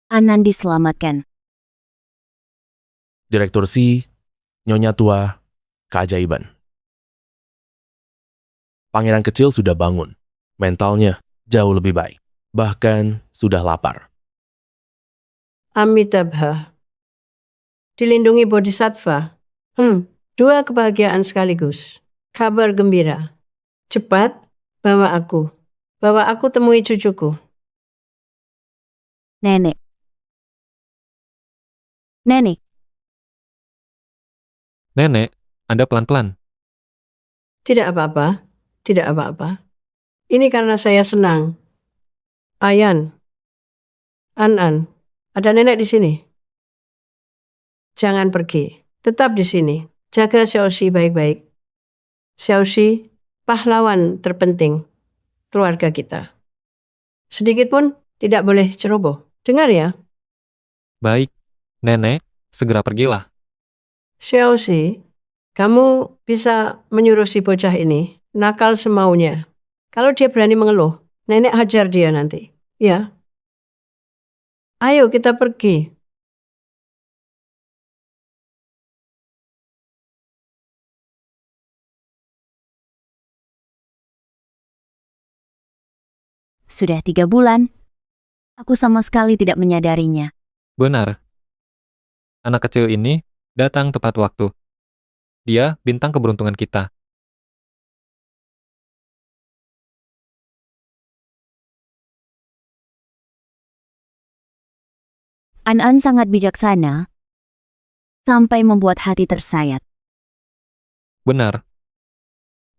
Speaker 3: Anan diselamatkan.
Speaker 1: Direktur C, Nyonya Tua, keajaiban. Pangeran kecil sudah bangun. Mentalnya jauh lebih baik. Bahkan sudah lapar.
Speaker 5: Amitabha. Dilindungi Bodhisattva. 2 kebahagiaan sekaligus. Kabar gembira. Cepat, bawa aku. Bawa aku temui cucuku.
Speaker 3: Nenek. Nenek.
Speaker 2: Nenek, Anda pelan-pelan.
Speaker 5: Tidak apa-apa. Tidak apa-apa. Ini karena saya senang. Ayan. An. Ada nenek di sini. Jangan pergi. Tetap di sini. Jaga Xiaoxi baik-baik. Xiaoxi, pahlawan terpenting keluarga kita. Sedikit pun tidak boleh ceroboh. Dengar ya.
Speaker 2: Baik, Nenek, segera pergilah.
Speaker 5: Xiaoxi, kamu bisa menyuruh si bocah ini nakal semaunya. Kalau dia berani mengeluh, nenek hajar dia nanti. Ya. Ayo kita pergi.
Speaker 3: Sudah 3 bulan. Aku sama sekali tidak menyadarinya.
Speaker 2: Benar. Anak kecil ini datang tepat waktu. Dia bintang keberuntungan kita.
Speaker 3: An-An sangat bijaksana, sampai membuat hati tersayat.
Speaker 2: Benar.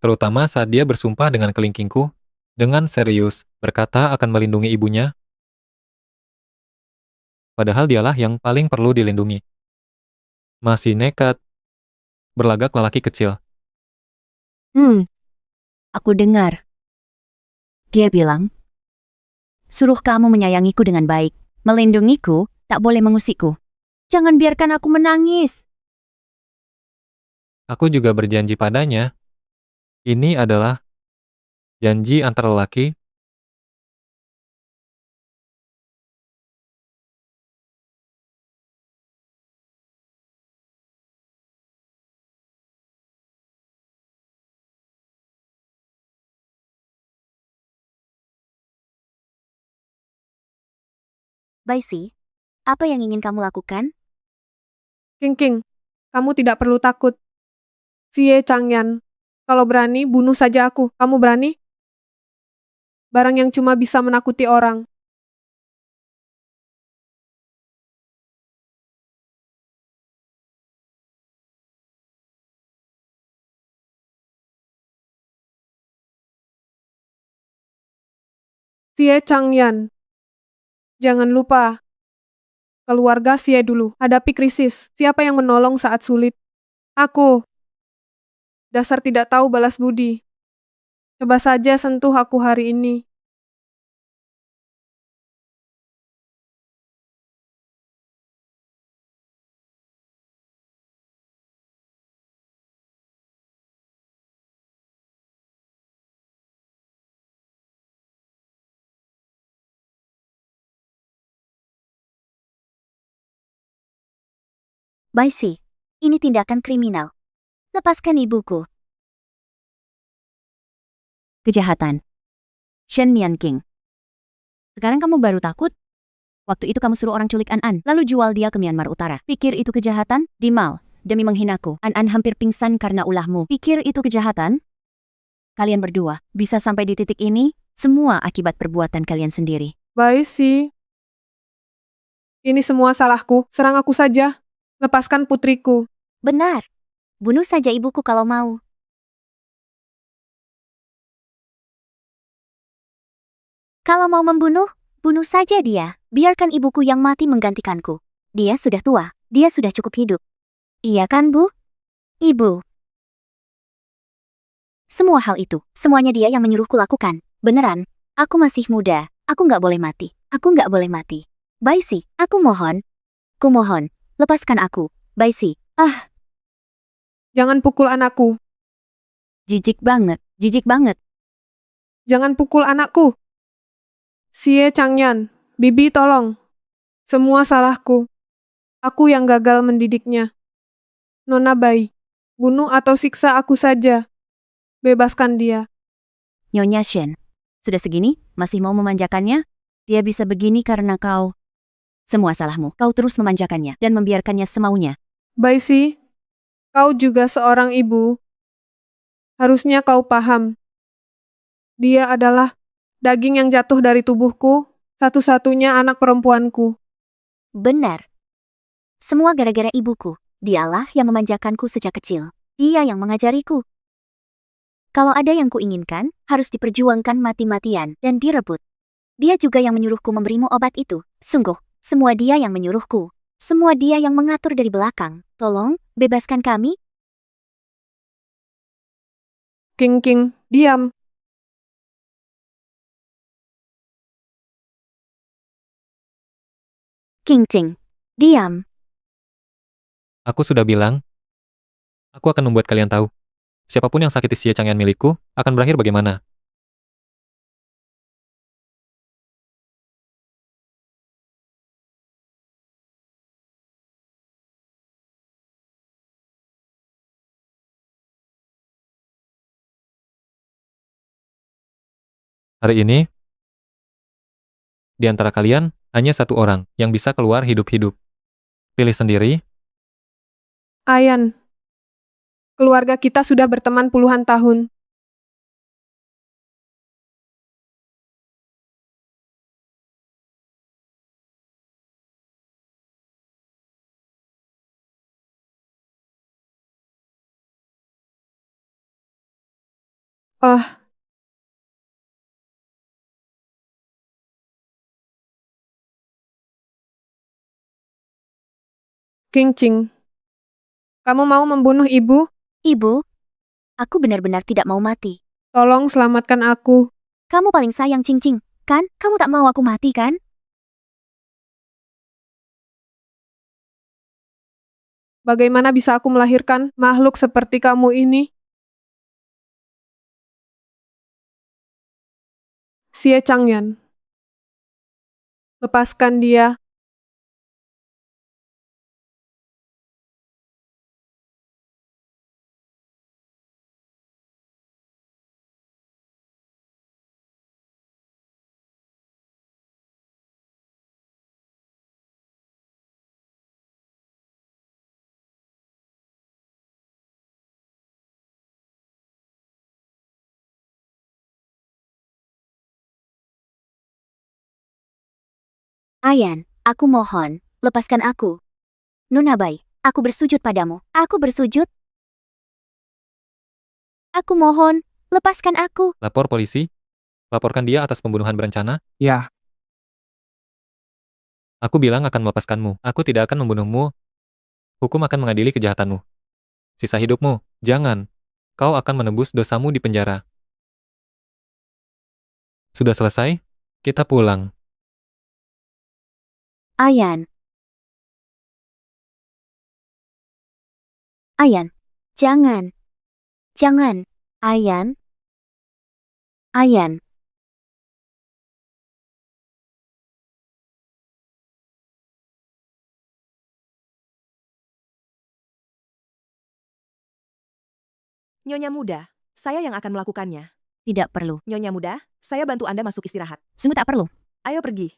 Speaker 2: Terutama saat dia bersumpah dengan kelingkingku, dengan serius, berkata akan melindungi ibunya, padahal dialah yang paling perlu dilindungi. Masih nekat, berlagak lelaki kecil.
Speaker 3: Aku dengar. Dia bilang, suruh kamu menyayangiku dengan baik, melindungiku, tak boleh mengusikku. Jangan biarkan aku menangis.
Speaker 2: Aku juga berjanji padanya. Ini adalah janji antar lelaki.
Speaker 3: Baisi, apa yang ingin kamu lakukan?
Speaker 16: King, kamu tidak perlu takut. Xie Changyan, kalau berani, bunuh saja aku. Kamu berani? Barang yang cuma bisa menakuti orang. Xie Changyan, jangan lupa. Keluarga Xie dulu, hadapi krisis. Siapa yang menolong saat sulit? Aku. Dasar tidak tahu balas budi. Coba saja sentuh aku hari ini.
Speaker 3: Baisi, ini tindakan kriminal. Lepaskan ibuku. Kejahatan. Shen Nianqing. Sekarang kamu baru takut? Waktu itu kamu suruh orang culik An-An, lalu jual dia ke Myanmar Utara. Pikir itu kejahatan? Dimal, demi menghinaku. An-An hampir pingsan karena ulahmu. Pikir itu kejahatan? Kalian berdua, bisa sampai di titik ini, semua akibat perbuatan kalian sendiri.
Speaker 16: Baisi. Ini semua salahku, serang aku saja. Lepaskan putriku.
Speaker 3: Benar. Bunuh saja ibuku kalau mau. Kalau mau membunuh, bunuh saja dia. Biarkan ibuku yang mati menggantikanku. Dia sudah tua, dia sudah cukup hidup. Iya kan, Bu? Ibu. Semua hal itu, semuanya dia yang menyuruhku lakukan. Beneran, aku masih muda. Aku nggak boleh mati. Aku nggak boleh mati. Baisi, aku mohon. Kumohon, lepaskan aku. Baisi,
Speaker 16: Jangan pukul anakku.
Speaker 3: Jijik banget, jijik banget.
Speaker 16: Jangan pukul anakku. Xie Changyan, Bibi tolong. Semua salahku. Aku yang gagal mendidiknya. Nona Bai, bunuh atau siksa aku saja. Bebaskan dia.
Speaker 3: Nyonya Shen, sudah segini, masih mau memanjakannya? Dia bisa begini karena kau. Semua salahmu, kau terus memanjakannya dan membiarkannya semaunya.
Speaker 16: Baisi, kau juga seorang ibu. Harusnya kau paham. Dia adalah daging yang jatuh dari tubuhku, satu-satunya anak perempuanku.
Speaker 3: Benar. Semua gara-gara ibuku. Dialah yang memanjakanku sejak kecil. Dia yang mengajariku. Kalau ada yang kuinginkan, harus diperjuangkan mati-matian dan direbut. Dia juga yang menyuruhku memberimu obat itu. Sungguh, semua dia yang menyuruhku. Semua dia yang mengatur dari belakang. Tolong, bebaskan kami.
Speaker 16: King, diam.
Speaker 3: King, diam.
Speaker 2: Aku sudah bilang, aku akan membuat kalian tahu. Siapapun yang sakiti Xie Changyan milikku, akan berakhir bagaimana. Hari ini, Di antara kalian, hanya satu orang yang bisa keluar hidup-hidup. Pilih sendiri.
Speaker 16: Ayan, keluarga kita sudah berteman puluhan tahun. Ah, King Ching, kamu mau membunuh ibu?
Speaker 3: Ibu, aku benar-benar tidak mau mati.
Speaker 16: Tolong selamatkan aku.
Speaker 3: Kamu paling sayang Ching Ching, kan? Kamu tak mau aku mati, kan?
Speaker 16: Bagaimana bisa aku melahirkan makhluk seperti kamu ini? Xie Changyan. Lepaskan dia.
Speaker 3: Ayan, aku mohon, lepaskan aku. Nunabai, aku bersujud padamu. Aku bersujud. Aku mohon, lepaskan aku.
Speaker 2: Lapor polisi. Laporkan dia atas pembunuhan berencana.
Speaker 10: Ya,
Speaker 2: Aku bilang akan melepaskanmu. Aku tidak akan membunuhmu. Hukum akan mengadili kejahatanmu. Sisa hidupmu, jangan. Kau akan menebus dosamu di penjara. Sudah selesai? Kita pulang.
Speaker 3: Ayan. Ayan, jangan. Jangan. Ayan. Ayan.
Speaker 12: Nyonya muda, saya yang akan melakukannya.
Speaker 3: Tidak perlu.
Speaker 12: Nyonya muda, saya bantu Anda masuk istirahat.
Speaker 3: Sungguh tak perlu.
Speaker 12: Ayo pergi.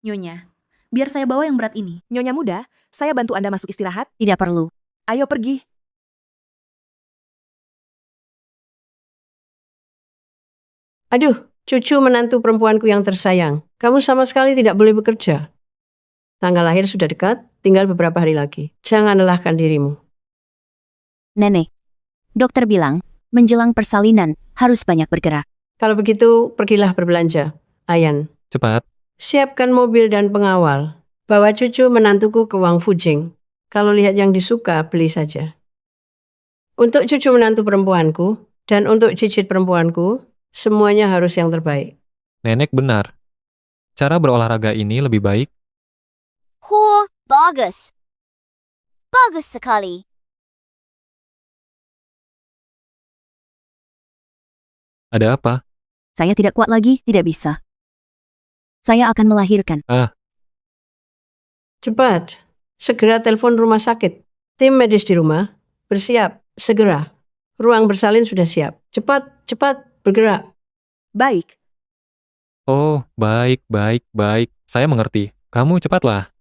Speaker 11: Nyonya, biar saya bawa yang berat ini.
Speaker 12: Nyonya muda, saya bantu Anda masuk istirahat.
Speaker 3: Tidak perlu.
Speaker 12: Ayo pergi.
Speaker 5: Aduh, cucu menantu perempuanku yang tersayang. Kamu sama sekali tidak boleh bekerja. Tanggal lahir sudah dekat, tinggal beberapa hari lagi. Jangan lelahkan dirimu.
Speaker 3: Nenek, dokter bilang, menjelang persalinan, harus banyak bergerak.
Speaker 5: Kalau begitu, pergilah berbelanja. Ayan,
Speaker 2: Cepat.
Speaker 5: siapkan mobil dan pengawal. Bawa cucu menantuku ke Wang Fujing. Kalau lihat yang disuka, beli saja. Untuk cucu menantu perempuanku, dan untuk cicit perempuanku, semuanya harus yang terbaik.
Speaker 2: Nenek benar. Cara berolahraga ini lebih baik.
Speaker 15: Bagus. Bagus sekali.
Speaker 2: Ada apa?
Speaker 3: Saya tidak kuat lagi, tidak bisa. Saya akan melahirkan.
Speaker 5: Cepat, segera telepon rumah sakit. Tim medis di rumah, bersiap, segera. Ruang bersalin sudah siap. Cepat, cepat, bergerak.
Speaker 12: Baik.
Speaker 2: Oh, baik. Saya mengerti. Kamu cepatlah.